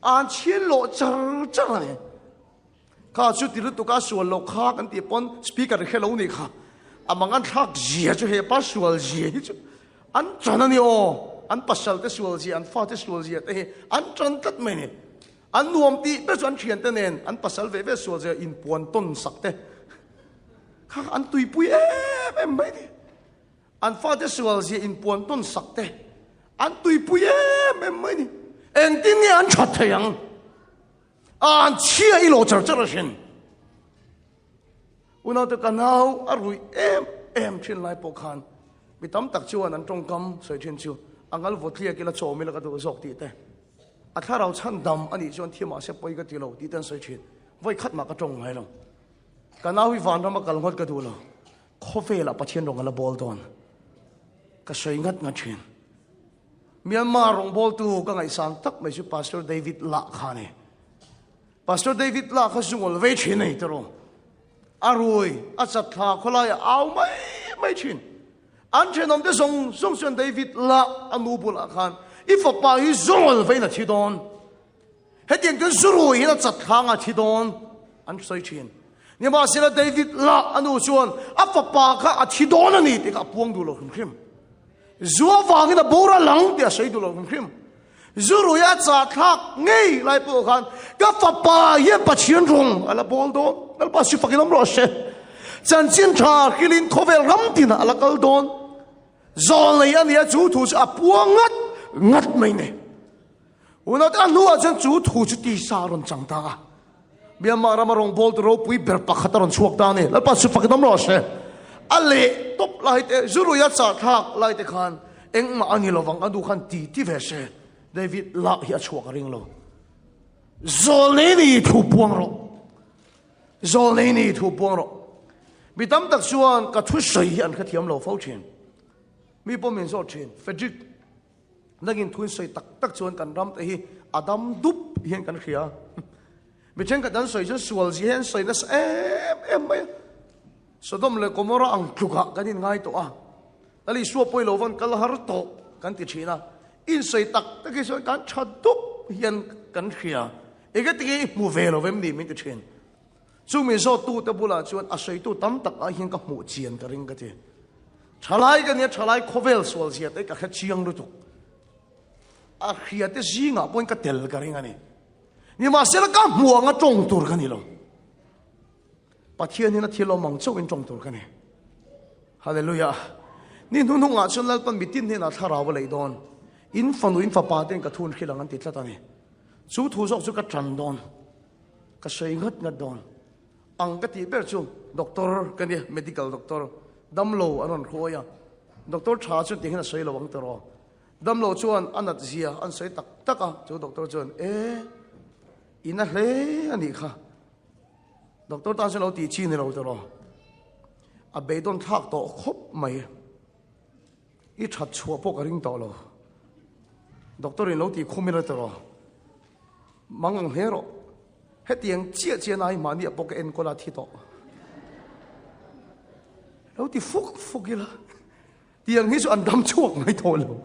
an chien lo char ne ka chu ti tu ka sual lo kha kan ti pon speaker hello ni kha amangan thak zia chu he pa sual zia hi chu an chanani o an pasal te sual zia an fa te sual zia te an chan tat mai ne an nuam ti be chuan thian te nen an pasal ve sual zia in puan ton sak te kha an tui pui em mai ni an fa te sual zia in puan ton sak te an tui pui em mai ni eng tin ni an chat thayang an chia i lo char shin una te kanau arui em chin lai po khan mi tam tak chuan an tong kam soi chin chu angal votlia kila chomi la ka du zok ti te a tharau chan dam ani chuan thima se poi ka ti lo ti tan soi chin voi khat ma ka tong ngai lo kanau hi van ram kal ngot ka du lo khofe la pathian rong la bol don ka soi ngat chin Myanmar rong bol tu ka ngai sang tak mai chu Pastor David La khane Pastor David La kha sungol ve chin nei tro arui a chat tha kholai au mai chin an chen om de song chen David La anu bul khan if a pa hi zol ve na thi don he tiang kan suru hi na chat tha nga thi don an soi chin ni ma sila David La anu chuan a fa pa kha a thi don ani te ka puang du lo khim zuwa wang na bora lang dia sei du lo khim zuru ya cha thak ngei lai po khan ka fa pa ye pa chien rong ala bol do al pa si fakilam ro she chan chin tha kilin khovel ram tin ala kal don zol nei an ya chu thu a puang ngat mai ne una ta nu a chan chu thu chu ti sa ron chang ta Myanmar ram rong bol ro pui ber pa khataron chuak ta ne al pa si fakilam ro she ale top lai te zuru ya cha thak lai te khan eng ma ani lo wang adu khan ti ve she David La hi a chuak ring lo zol nei ni thu puang ro mi tam tak chuan ka thu sei an kha thiam lo fo chen mi po min so chen Frederick nagin thu sei tak chuan kan ram te hi Adam dup hian kan khia mi chen ka dan sei chu sual ji hen sei nas em mai Sodom le Gomorrah ang kluka kanin ngai to ali suwa poi lo van kal har to kan ti china in sei tak ki so kan chadup hian kan khia ege ti mu ve lo vem ni mi ti chen chu mi so tu te bula chuan a sei tu tam tak a hian ka mu chian ka ring ka ti chalai ka ne chalai khovel swal sia te ka kha chiang lu tu a khia te zinga point ka tel ka ring ani ni ma sel ka muanga tong tur ka ni lo pathian ni na thilo mang chau in tong tur ka ni hallelujah ni nu nga chun lal pan bitin ni na thara wa lei don in fanu in fa pa ten ka thun khilang an ti tla ta ni chu thu zok chu ka tran don ka sei ngat don ang ka ti ber chu doctor ka ni medical doctor damlo anon khoya doctor tha chu ting na sei lo wang taro damlo chuan anat zia an sei tak taka chu doctor chuan ina hle ani kha doctor ta se lo ti chi ni lo taro a be don thak to khop mai i that chua po ka ring to lo doctor in lo ti khomina taro mangang hero hetiang chia nai mani apok en kola thi to lo ti fuk ila tiang hi su andam chuak mai to lo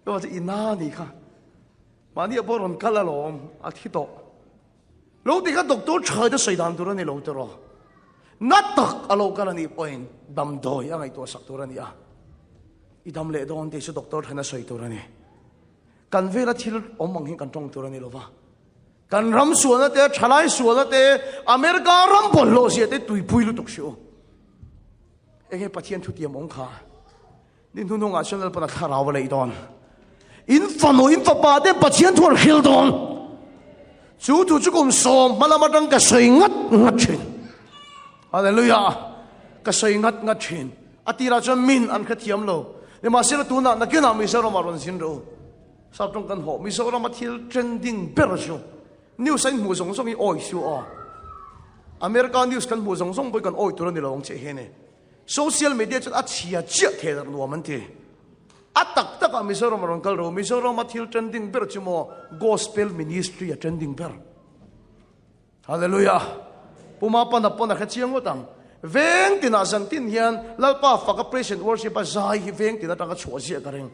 lo ti ina ni kha mani aporon kala lom a thi to lo ti ka doctor chha da saidan tur ni lo taro natak alo kala ni point dam doi angai to sak tur ni a idam le don te su doctor thana soi tur ni kan vela thil omang hi kan tong tur ni lova kan ram suana te thalai suana te America ram bol lo sia te tui pui lu tok shu ege pathian thu tiam ong kha nin nu nga channel pana tharaw le don in fa pa te pathian thu hil don chu tu chu kum som malama dang ka sei ngat chin hallelujah ka sei ngat chin atira cha min an kha thiam lo ne ma sel tu na kena mi sa ro maron sin ro sa tong kan ho mi so ra ma thil trending ber shu news sai mu song song i oi shu American news kan mu song song boy kan oi tu ni long che he ne social media chat a chia chia the da no man te atak tak mi so ra maron kal ro mi so ra ma thil trending ber chu mo gospel ministry a trending ber hallelujah puma pon kha chiang utang veng tina zang tin hian lalpa faka present worship a zai hi veng tina tanga chua sia ka reng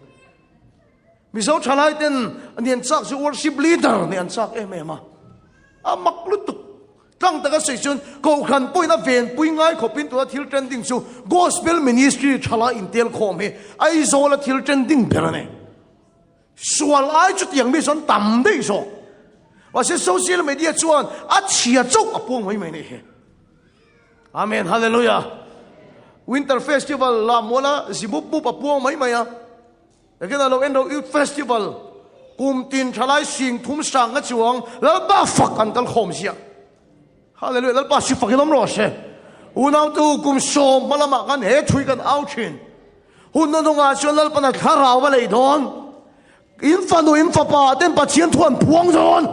mi zo thalai ten anian chak zu worship leader ni an chak em a maklutuk tang taka section ko khan poina ven pui ngai khopin to thil trending chu gospel ministry thala intel khom he ai zo la thil trending berane sual ai chu tiang mi son tam dei so wa se social media chuan a chia chok apong mai nei he amen hallelujah winter festival la mola zibup bu apong mai ya again lo endo youth festival kum tin thalai sing thum sang a chuang la ba fak an kal khom sia hallelujah lal pa si fakinom ro she unaw tu kum som malama kan he thui kan au thin hun no nga chon lal pa na thara wa lei don in fa no in fa pa ten pa chien thuan puang zon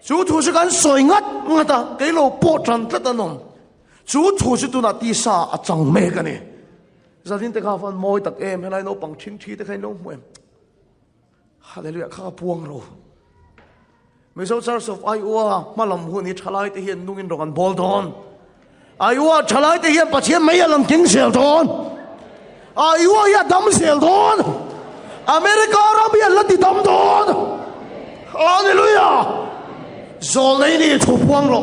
chu thu se kan soi ngat ngata ke lo po tran tla ta nom chu thu se tu na ti sa a chang me ka ni zalin te kha fan moi tak em helai no pang thing thi te khai no mo em hallelujah kha puang ro Miso Church of Iowa malam huni thalai te hian nungin rokan bol don Iowa thalai te hian pathian mai alam king sel don Iowa ya dam sel don America Arabia lati dam don hallelujah zolei ni thu puang ro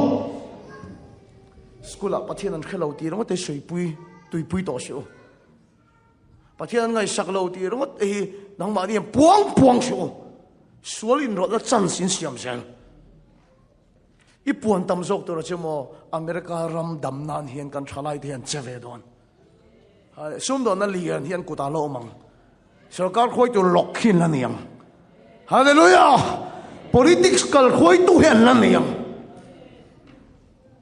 skula pathian an khelo ti ro te soi pui tui pui to shu pathian ngai saklo ti ro te nang ma ni puang shu sualin ro la chan sin siam sen I puan tam zok to chemo America ram dam nan hian kan thalai hian cheve don sum don na lian hian kuta lo mang sarkar khoi to lokhin la niam hallelujah politics kal khoi tu hian la niam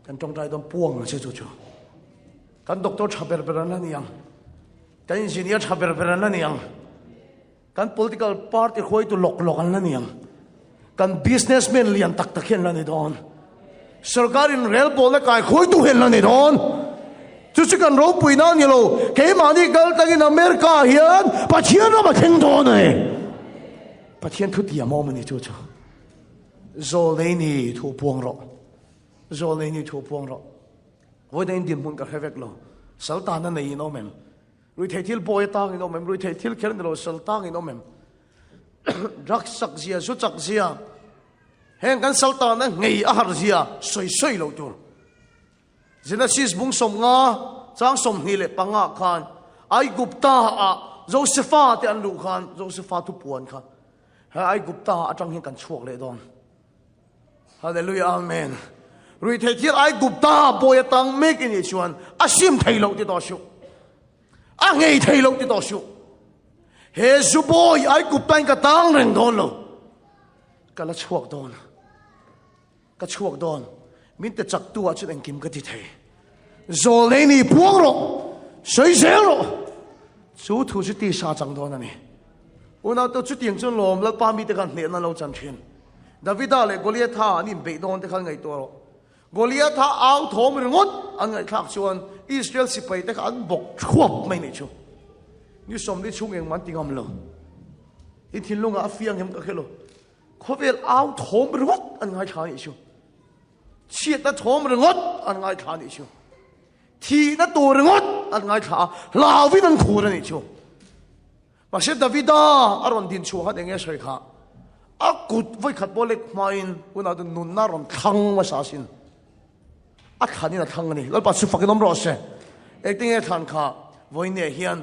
kan tong dai don puang che chu kan doctor chaber beran la niam kan engineer chaber beran la niam kan political party khoi tu lok an la niam kan businessman lian tak hian la ni don sarkar in rail pole kai khoi tu hian la ni don chu chu kan ro pui na ni lo ke ma ni gal tak in America hian pathian ma theng don ne pathian thu ti mo mani chu zoleni thu puang ro voi den dim mun ka hevek lo saltan na nei no mem rui thei boy tang ino mem rui thei khel no sal tang ino mem rak sak zia su chak zia heng kan saltan na ngei a har zia soi lo tur Genesis bung som nga chang som ni le panga khan ai gupta a Josepha te an lu khan Josepha tu puan kha ha ai gupta atang hin kan chuak le don hallelujah amen rui thei ai gupta boy tang mek in chuan asim thei lo ti to shu a ngei thei lo ti to shu he zu boy ai gupta ka tang reng don lo kala chuak don min te chak tu a chu en kim ka ti thei zoleni puang ro sei zero chu thu chu ti sa chang don ani una to chu tiang chun lom la pa mi te kan ne na lo chan thin Davida le Goliath ani be don te kan ngai to ro Goliath au thom ringot an ngai thak chuan Israel sipai te kan bok thuap mai nei chu ni som ni chung eng man tingam lo in thin lunga afiang hem ka khelo khovel au thom ringot an ngai tha ni chu chiat na thom ringot an ngai tha ni chu thi na to ringot an ngai tha lawin an khur ni chu ma se Davida aron din chu ha enge soi kha akut voi khat bolek main una dun nun na ron thang ma sa sin a khani na thang ni lal pa su fakinom ro se ekting e than kha voi ne hian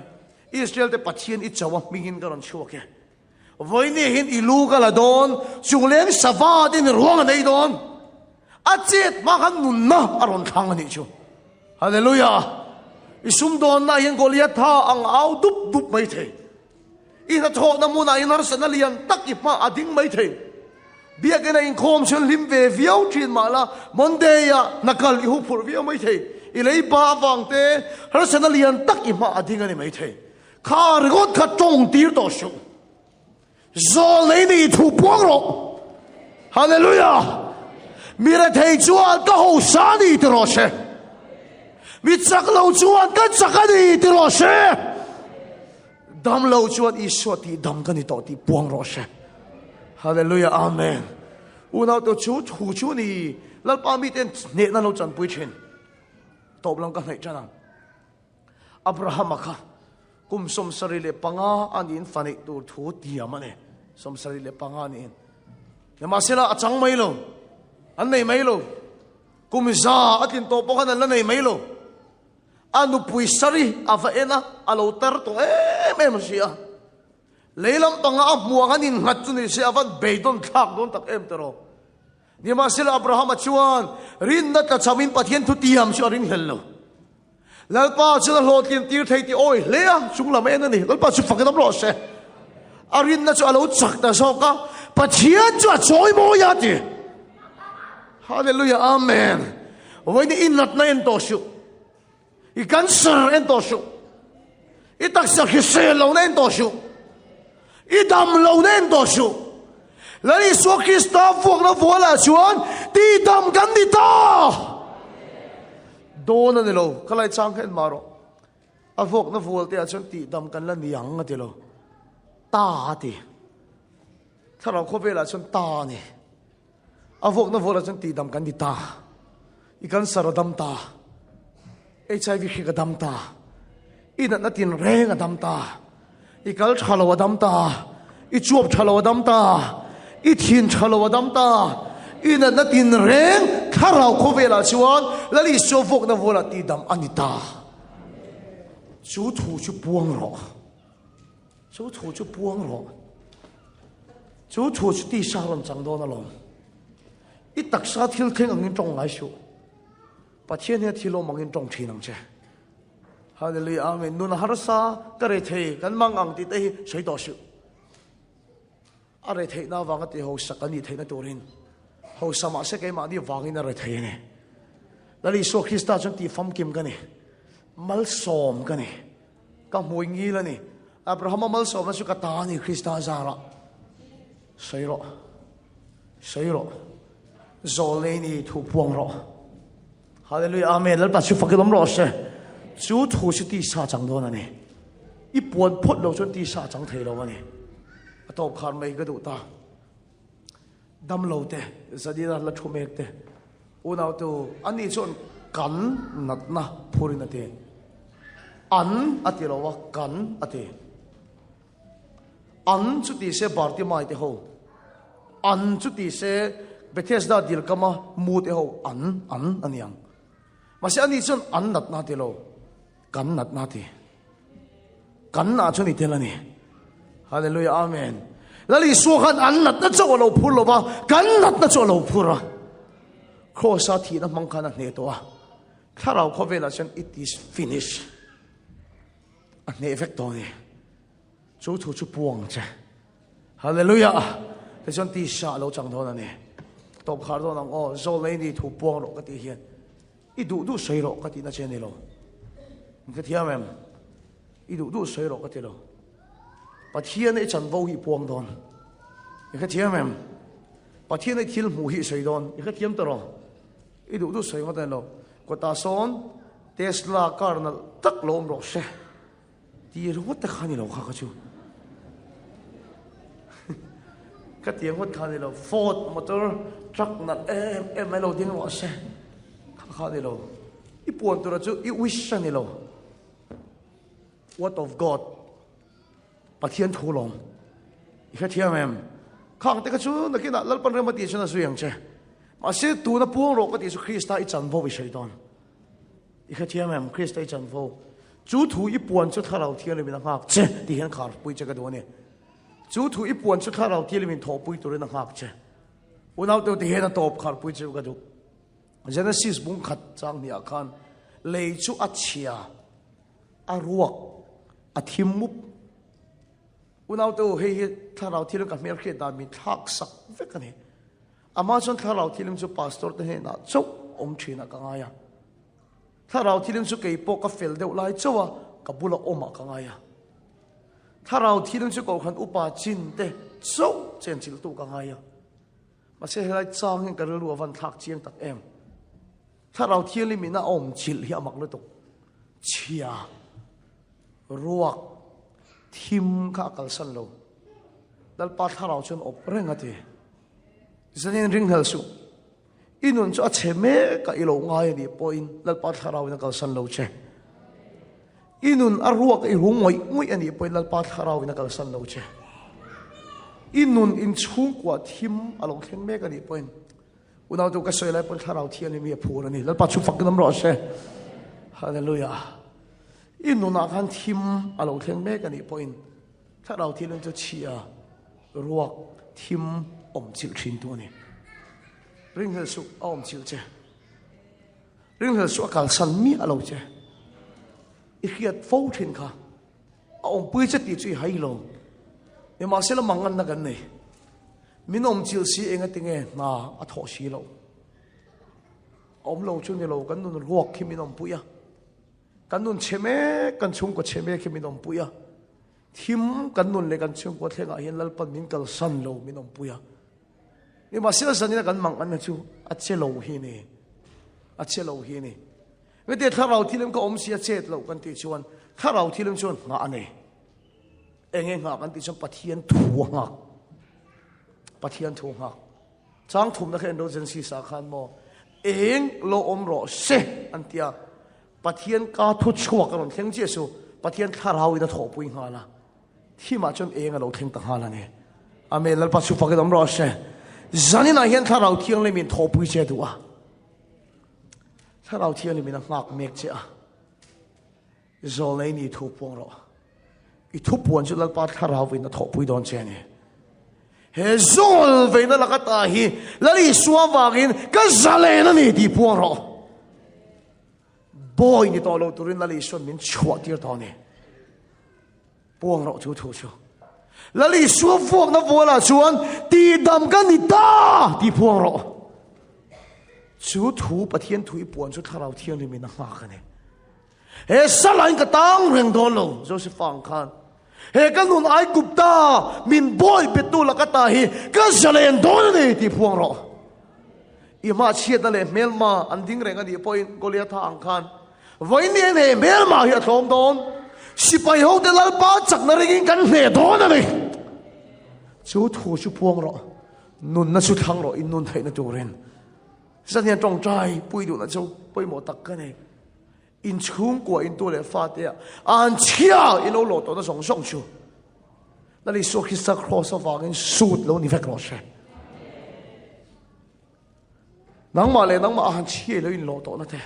Israel te pathian I chawa mingin ka ron chuake voi ne hin ilu ka la don chungleng sava din ruang nei don a chet ma khan nun na aron thang ni chu hallelujah isum don na hian Goliath tha ang au dup mai the I na tho na mu na in har sana lian tak I ma ading mai the bia ke na in khom chun lim ve viau thin ma la monday ya nakal I hu phur viau mai the I lei ba wang te har sana lian tak I ma ading ani mai the khar got kha tong tir to shu zol nei ni thu puang ro hallelujah mira thei chuan ka ho sa ni te ro she mi chak lo chuan ka chakani te ro she dam lo chuan I swati dam ka ni to ti puang ro she hallelujah amen una to chu thu chu ni lalpa mi ten ne na lo chan pui chin top lang ka nei chanang Abraham kha kum som sari le panga anin fani tu thu tiam ane som sari le panga ni ne masela achang mai lo an nei mai lo kum za atin to po kan la nei mai lo anu pui sari ava ena alo tar to em sia leilam panga muang anin ngat chu ni se avan beidon thak don tak em tero ni masela Abraham chuan rin na ta chawin pathian thu tiam chu rin hello lalpa chu lo tin tir thei ti oi lea chung lam en ni lalpa chu fakadam lo se arin na chu alo chak ta so ka pathian chu choi mo ya ti hallelujah amen oi ni in nat na en to shu I cancer en to shu I tak sa khise lo na en to shu I dam lo na en to shu lani so Krista fuak na vola chuan ti dam kan ni ta do na ni lo kalai chang khen maro a fuak na vol te a chuan ti dam kan la niang a ti lo ta ti thara kho vela chuan ta ni a fuak na vola chuan ti dam kan ni ta I kan sar dam ta HIV khi ka dam ta I na tin reng a dam ta I kal thalo a dam ta I chuap thalo a dam ta I thin thalo a dam ta I na tin reng tharau kho vela chuan lali so fok na vola ti dam anita chu thu chu puang ro chu thu chu puang ro chu thu chu ti sa lam chang do na lo I tak sa thil theng angin tong ngai su pathian he thilo mangin tong thinang che hallelujah amen nun harsa kare the kan mang ang ti te sei to su are the na wanga te ho sakani the na torin ho sama se ke ma ni wangin are the ne lali so Krista chon ti fam kim ka ni mal som ka ni ka moi ngi la ni Abraham mal som na su ka ta ni Krista zara seiro zoleni thu puang ro hallelujah amen lal pa chu fakadom ro se chu thu si ti sa chang do na ni I puan phot lo chon ti sa chang thei lo ni atop khan mai ga du ta dam lo te zadira la thu mek te unaw tu ani chon kan nat na phurin ate an ati lo wa kan ate an chu ti se barti mai te ho an chu ti se Bethesda dil kama mu te ho an aniang masi ani chon an nat na te lo kan nat na te kan na choni te la ni hallelujah amen lali so khan an nat na chaw lo phur lo ba kan nat na chaw lo phura khosa thi na mang khana ne to a tharau kho vela chen it is finished an ne effect to ni chu thu chu puang che hallelujah te chon ti sha lo chang do na ni top khar do nang o zo le ni thu puang ro ka ti hian I du sei ro ka ti na chen ni lo ka thiam em I du sei ro ka ti lo pathian e chan vo hi puang don ka thiam em pathian e thil mu hi sei don ka thiam to ro I du sei ma ta lo ko ta son Tesla car na tak lom ro se ti ro ta khani lo kha ka chu ka tiang hot khani lo Ford motor truck na em lo ding ro se kha ni lo I puan to ra chu I wish ni lo word of God pathian thu long I kha thiam em khang te ka chu na ki na lal pan re ma ti chu na su yang che ma se tu na puang ro ka ti su Krista I chan vo bi sei don I kha thiam em Krista I chan vo chu thu I puan chu tharau thian le min ngak che ti hian khar pui che ka do ni chu thu I puan chu tharau thian le min tho pui to re na ngak che unaw to ti hian top khar pui che ka do Genesis bung khat chang ni akhan lei chu achia a ruak a thimmup unaw to hei tharau thil ka mer khe da mi thak sak vekani ama chon tharau thilim chu pastor te he na chau om thina ka ngaya tharau thilim chu kei po ka fel deuh lai chawa ka bula oma ka ngaya tharau thilim chu ko khan upa chin te chau chen chil tu ka ngaya ma se helai chang hin ka lu van thak chiang tak em tharau thilim mina om chil hi amak lo to chia ruak thim kha kal san lo dal pa tharau chon op reng ate zanin ring hal su inun cho che me ka ilo ngai ni point lalpa tharau na kal san lo che inun aruak I hungoi ngui ani point lalpa tharau na kal san lo che inun in chung kwa thim along theng me ka ni point unaw to ka soi lai point tharau thian ni mi phur ani lalpa chu fak nam ro se hallelujah inun a kan thim along theng me ka ni point tharau thian cho chia ruak thim om chil thin tu ni ring hal su om chil che ring hal su kal san mi alo che I khiat fo thin kha om pui che ti chui hai lo e ma se la mangan na kan nei min om chil si enga tinge na a tho si lo om lo chu ni lo kan nun ruak khi min om puya kan nun cheme kan chung ko cheme khi min om puya thim kan nun le kan chung ko thenga hian lalpan min kal san lo min om puya ni ma sel san ni kan mang an chu a che lo hi ni a che lo hi ni we te tharau thilem ko om sia chet lo kan ti chuan tharau thilem chuan nga ane enge nga kan ti chuan pathian thu nga chang thum na khen do jen si sa khan mo eng lo om ro se an tia pathian ka thu chuak kan theng che su pathian tharau ina tho pui nga la thi ma chon eng lo theng ta ha la ne amen lal pa su fa ke dom ro se zani na hian tharau thiang le min tho pui che du a tharau thiang le min ngak mek che a zol nei ni thu pong ro I thu puan chu lal pa tharau win na tho pui don che ne he zol ve na la ka ta hi lali suwa wangin ka zale na ni ti pong ro boy ni to lo turin lali suwa min chua tir to ne pong ro chu thu chu lali suwa fuak na vola chuan ti dam kan ni ta ti phuang ro chu thu pathian thui puan chu tharau thiang ni min ha ka ne he salain ka tang reng don lo Joseph Fang Khan he kan nun ai gupta min boy betu la ka ta hi ka zalen don ni ti phuang ro I ma chiat na le melma an ding reng ani point Goliath Thang Khan voi ni ne melma hi thom don sipai ho de lal pa chak na ring kan hne don na ni chu thu chu phuang ro nun na chu thang ro in nun thai na tu ren san hian tong trai pui du na chu poi mo tak ka ne in chung ko in tu le fa te an chia in lo to na song song chu na li so Christ cross of in suit lo ni vek ro she nang ma an chia lo in lo to na te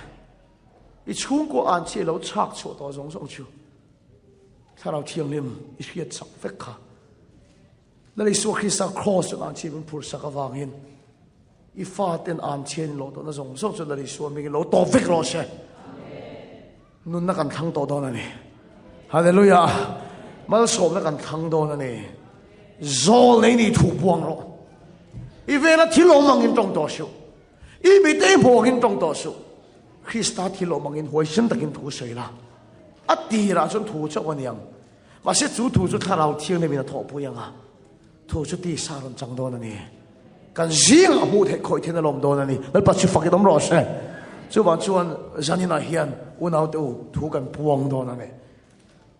I chung ko an chia lo chak chu to song song chu tharau thiang lim I hiat sak vek kha lali so Christ cross an chi bin pur sak awangin I faten an chen lo to na song song chu lali so mi lo to vek ro she nun na kan thang to don ani hallelujah mal som na kan thang don ani zol nei ni thu puang ro I ve na thilo mangin tong to shu I mi te phogin tong to shu Christa thilo mangin hoi sin takin thu sei la ati ra chon thu chawan yang ma se chu thu chu tharau thiang ne mi na tho pu yang a thu chu ti sa ron chang don ani kan jing a mu the khoi the na lom don ani bal pa chu fakidom ro se chu ban chuan zanina hian unaw tu thu kan puang don ani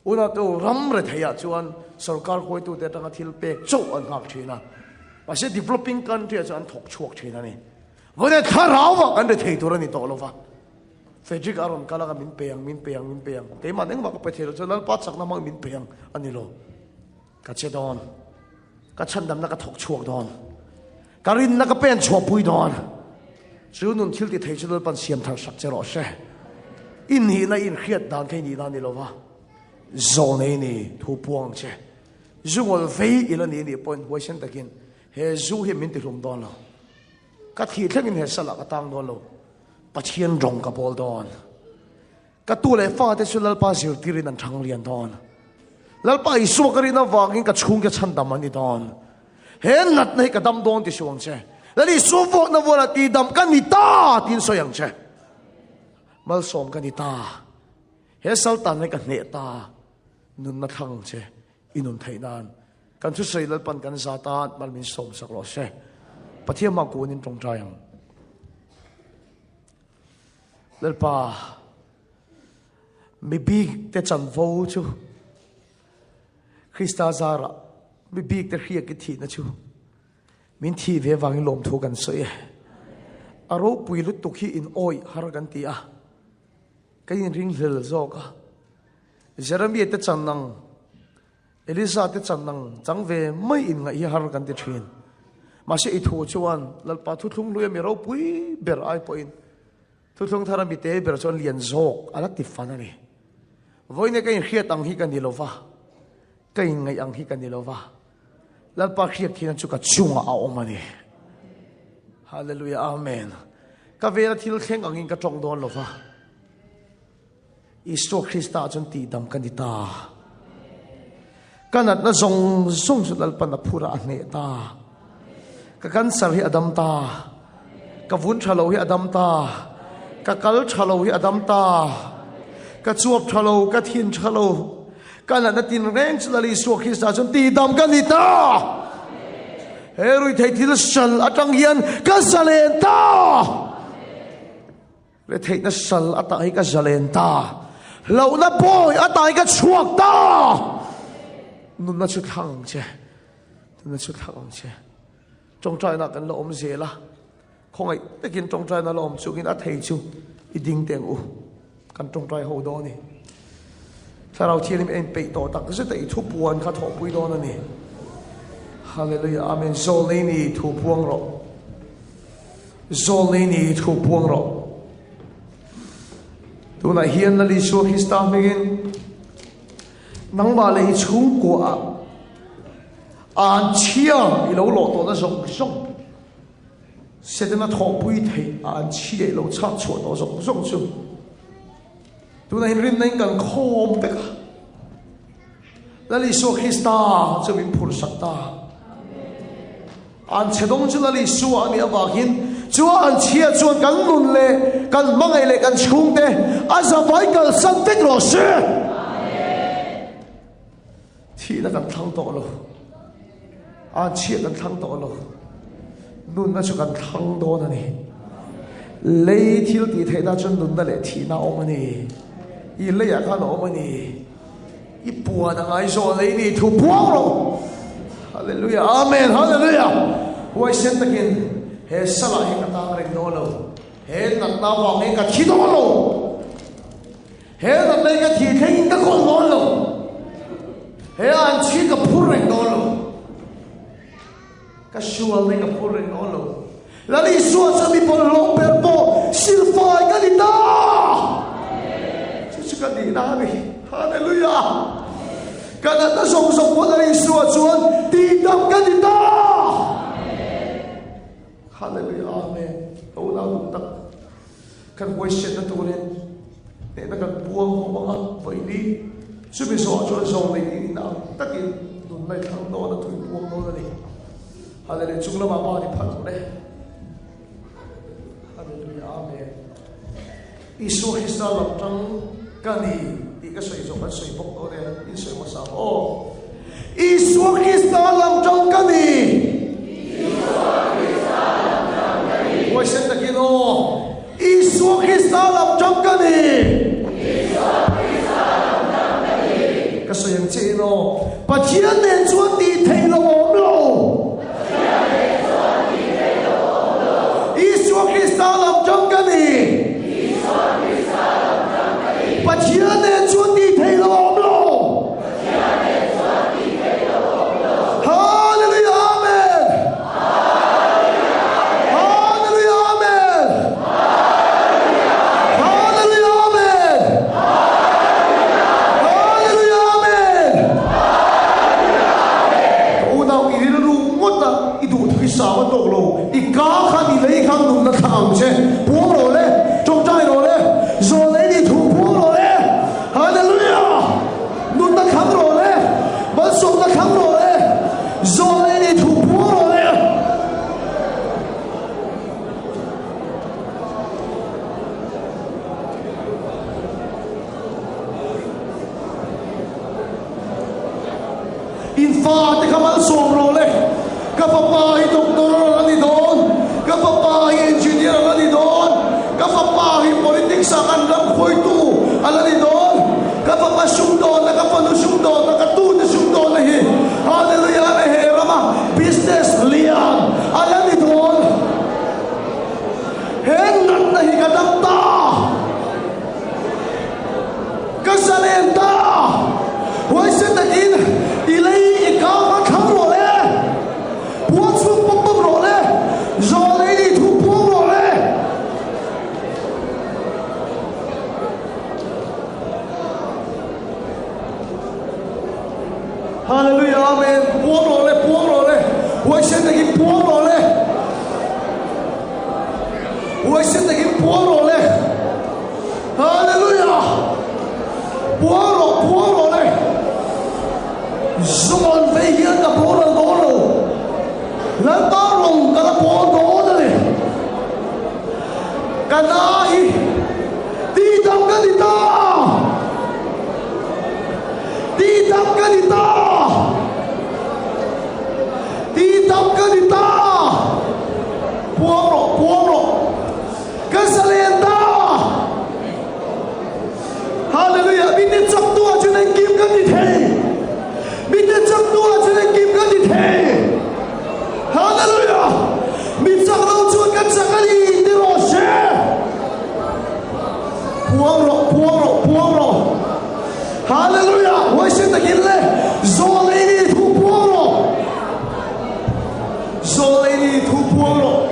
unaw tu ram re thaya chuan sarkar khoi tu te tanga thil pek chu an hak thina ma se developing country chuan thok chuak thina ni ngone tharau wa kan de thei tur ani to lova Fedrik aron kala ka min peyang kay maneng baka pethelo so lal pat sak na mang min peyang anilo ka che don ka chandam na ka thok chuak don karin na ka pen chho pui don sunun thil ti thei chul pan siam thar sak che ro she in hi na in khiat dan kai ni dan ni lova zo nei ni thu puang che zungol vei ila ni point washington takin he zu he min ti rum don lo ka thi thlengin he sala ka tang don lo pathian rong ka bol don ka tu le fa te sulal pa zir tirin an thang lian don lal pa isu karina wangin ka chung ke chan dam ani don he nat nei ka dam don ti suang che lali su vo na vola ti dam kan ni ta tin so yang che mal som kan ni ta he sultan ne ka ne ta nun na thang che inun thai nan kan thu sei lal pan kan zatan mal min som sak lo she pathian ma ko nin tong trai yang lalpa mi big te chan vo chu Christa zara mi big te khia ki thi na chu min thi ve wang lom thu kan soi aro puilut tukhi in oi har kan ti a kain ring hlel zoka Jeremiah te chanang Elisa te chanang changve mai in nga hi har kan ti thin ma se I thu chuan lalpa thu thlung lu mi ro pui ber ai po in thu thlung thara mi te ber chon lian zok alak ti fanani voine kain khiat ang hi kan ni lova kain ngai ang hi kan ni lova lalpa khiat thina chu ka chunga a omani hallelujah amen ka vera thil thleng angin ka tong don lova Isu Krista chon ti dam kan ta kanat na zong zong su lalpa na phura ane ta ka kan sar hi adam ta ka vun thalo hi adam ta ka kal thalo hi adam ta ka chuap thalo ka thin thalo kana na tin reng chlali Isu Krista chon ti dam kan ta herui thei thil sal atang hian ka zalen ta le thei na sal atai ka zalen ta lo na boy atai ka chuak ta nun na chu thang che nun na chu thang che trong trai na kan lo om zela khong ai takin trong trai na lo om chu kin a thei chu I ding teng u kan trong trai ho do ni tharau thianim en pe to tak se tai thu puan kha tho pui do na ni hallelujah amen zolini thu puang ro zolini thu puang ro tu na hian na li Isu Krista megin nang ma le chung ko a an chiang I lo lo to na zong zong se de na tho pui thei an chi e lo chak chu to zong zong chu tu na in rin nang kan khom te ka la li Isu Krista chu min phur sakta an chedong chu la li Isu ani awakin chúa an chia chuan kan nun le kan mangai le kan chung te azavai kal san tek ro se thi na kan thang to lo an chia kan thang to lo nun na chu kan thang do na ni le thil ti thei na chun nun na le thi na omani I le ya kan omani I puan ang ai zo le ni thu puang ro hallelujah amen hallelujah wai sen takin he sala he kata rek no lo he nat na wa me ka thi do lo he nat me ka thi thei ta ko no lo he an chi ka phur rek no lo ka shual me ka phur rek no lo la li su sa mi por lo per po silfa ka di ta chu ka di na ni hallelujah kana ta song song po la li su chuan ti dam ka di ta hallelujah amen to la tak kan question na to len ne na kan buang mo mga vai ni subi so cho so le ni na takin dun lai thang do na tu buang mo na ni hallelujah chungla ma ma ni phat le hallelujah amen Isu Krista lam tang kani ti ka soi so kan soi pok do de in soi ma sa o Isu Krista lam tang kani Wai sen takin o Isu Krista lam tang kani kasayang che no pathian nen chuan ti thei lo om lo Isu Krista lam tang kani pathian nen chuan ti thei lo om lo hallelujah amen hallelujah amen hallelujah amen hallelujah amen unau iriru ngota idu thi sa ma tok lo I ka khan I lei khang num na thang che puang lo le trong trai lo le zo le ni thu puang lo le hallelujah nun na khang lo le ma so na khang lo le zo le ni thu puang lo le in fa te kamal som lo le ka papa I doktor ani don ka papa I engineer ani don ka papa I politics sa kan lam khoi tu alani don ka papa sum don ka panu sum don ka tu na sum don na hi hallelujah na he rama business lian alani don kanai Tidam ganita Tidam ganita Tidam ganita Puang Kesalenta Hallelujah Bini chak tua chuneng kim ganita Bini chak tua chuneng kim ganita Hallelujah Bini chak lau chun kan sakali Puang ro Hallelujah 我现在进来 Zoleni tu puang ro Zoleni tu puang ro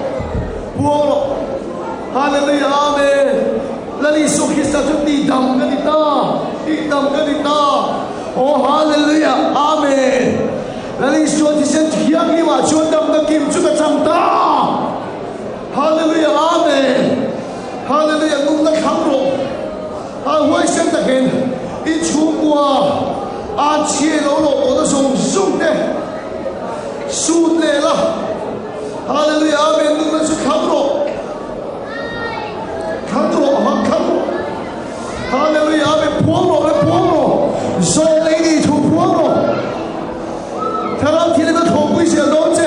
Hallelujah Amen Lali so Krista tu tidam ganita Oh Hallelujah Amen Lali so ti sen thiang ni wa chuan dam ka kim chu ka chang ta Hallelujah Amen Hallelujah nung na khang ro Hãy xem ta khen ít chú qua an chia lỗ lộ của nó dùng dùng đây sụt lệ là Hallelujah Amen nung na chu khang ro Hallelujah Amen puang ro rồi lấy đi thu puang ro thế làm thì nó thổ quy sẽ đó chứ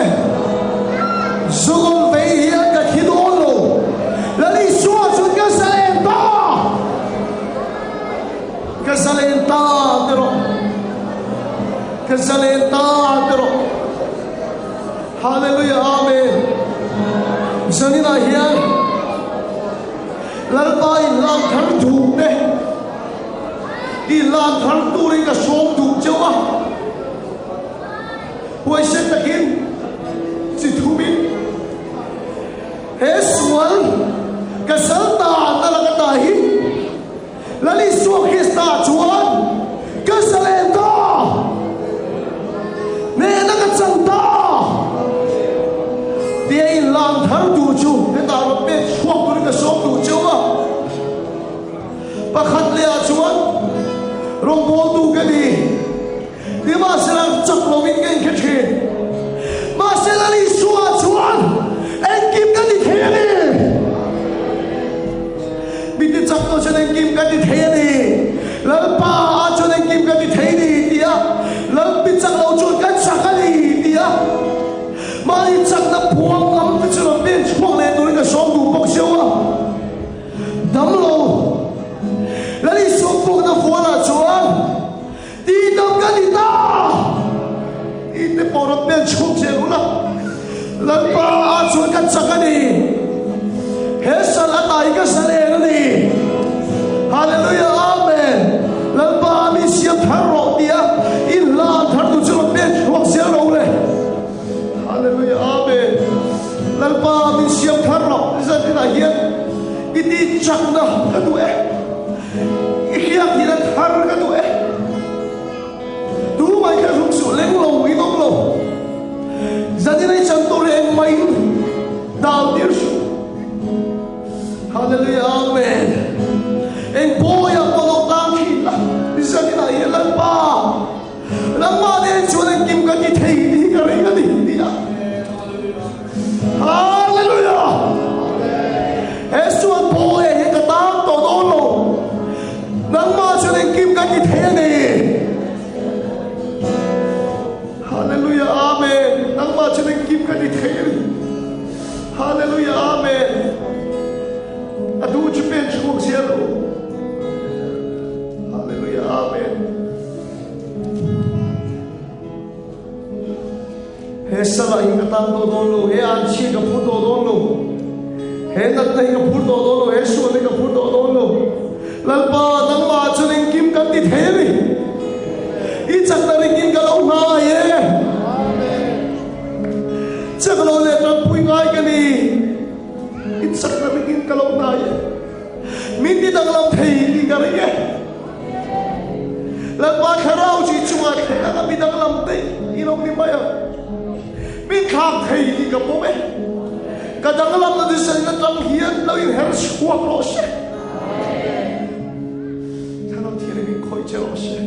dùng về hiện cả khi đó rồi là đi xóa xuống cái Kesalenta tero Hallelujah Amen Zanina hian lalpa ilang thang du ne ilang thang tu ri ka som du chawa Hoi sen takin si thumin he sual kasalta talakatahi lali suak Krista chuan Kesalenta Nè nó cái chân ta Để làm thắng đủ chú Để ta nó biết chuộc của cái số đủ chú á Bà khát lea chuan Rong bố đủ cái đi Để mà sẽ làm chắc lộ mình cái thịt Mà sẽ là đi xua chuan Anh kim cái đi thế đi Mình đi chắc lộ cho anh kim cái đi thế đi Lần ba cho anh kim cái đi thế đi Đi á Lần bị chắc lộ chuan cái sakali dia mari chak na puang ngam te chlo ben chuang le tu ka som du bok sewa damlo lali so pok na fola chuan ti dam ka di ta ite porot ben chuk che ula lan pa a chuan ka chakani he sala tai ka sale ni hallelujah amen lan pa mi siam tharo dia illa thar tu chlo ben chuak se lo le hallelujah amen lan pa mi siam tharo zan ti na hian iti chak na ka tu e hiak ti na thar ka tu e tu mai ka ruk su leng lo i dong lo zan ti na chan to le mai dal dir su hallelujah amen en boya polo tang khi la zan ti na hian lan pa Lama dia jualan kim kaki thei di kari kali dia. Hallelujah. Yesus boleh yang kata tolong. Lama jualan kim kaki thei ni. Hallelujah. Amen. Lama jualan kim kaki thei ni. Hallelujah. Amen. Aduh cepat cukup siapa. Hallelujah. Amen. He sala hi katang do don lo he an chi ka phu do don lo he nat nei ka phu do don lo he su nei ka phu do don lo lal pa nang ma chuning kim kan ti the ri I chak na ring kim ka lo na ye chak lo le tan pui ngai ka ni I chak na ring kim ka lo na ye min ti dang lam thei ki ka ri ye lal pa kharau chi chunga kha ka mi dang lam te I lo ni ma ya Min khang thei đi gặp bố mẹ cả đang làm nó đi xây nó trong hiến nó yên hết chuộc lo xe thằng nó thiên mình khơi chơi lo xe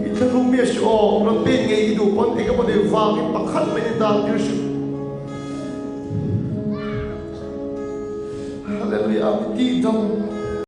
ít thằng lúc miếng số nó bên nghe đi đủ bọn thì các bạn đều vang cái bạc khăn bên đàn như thế a ti dong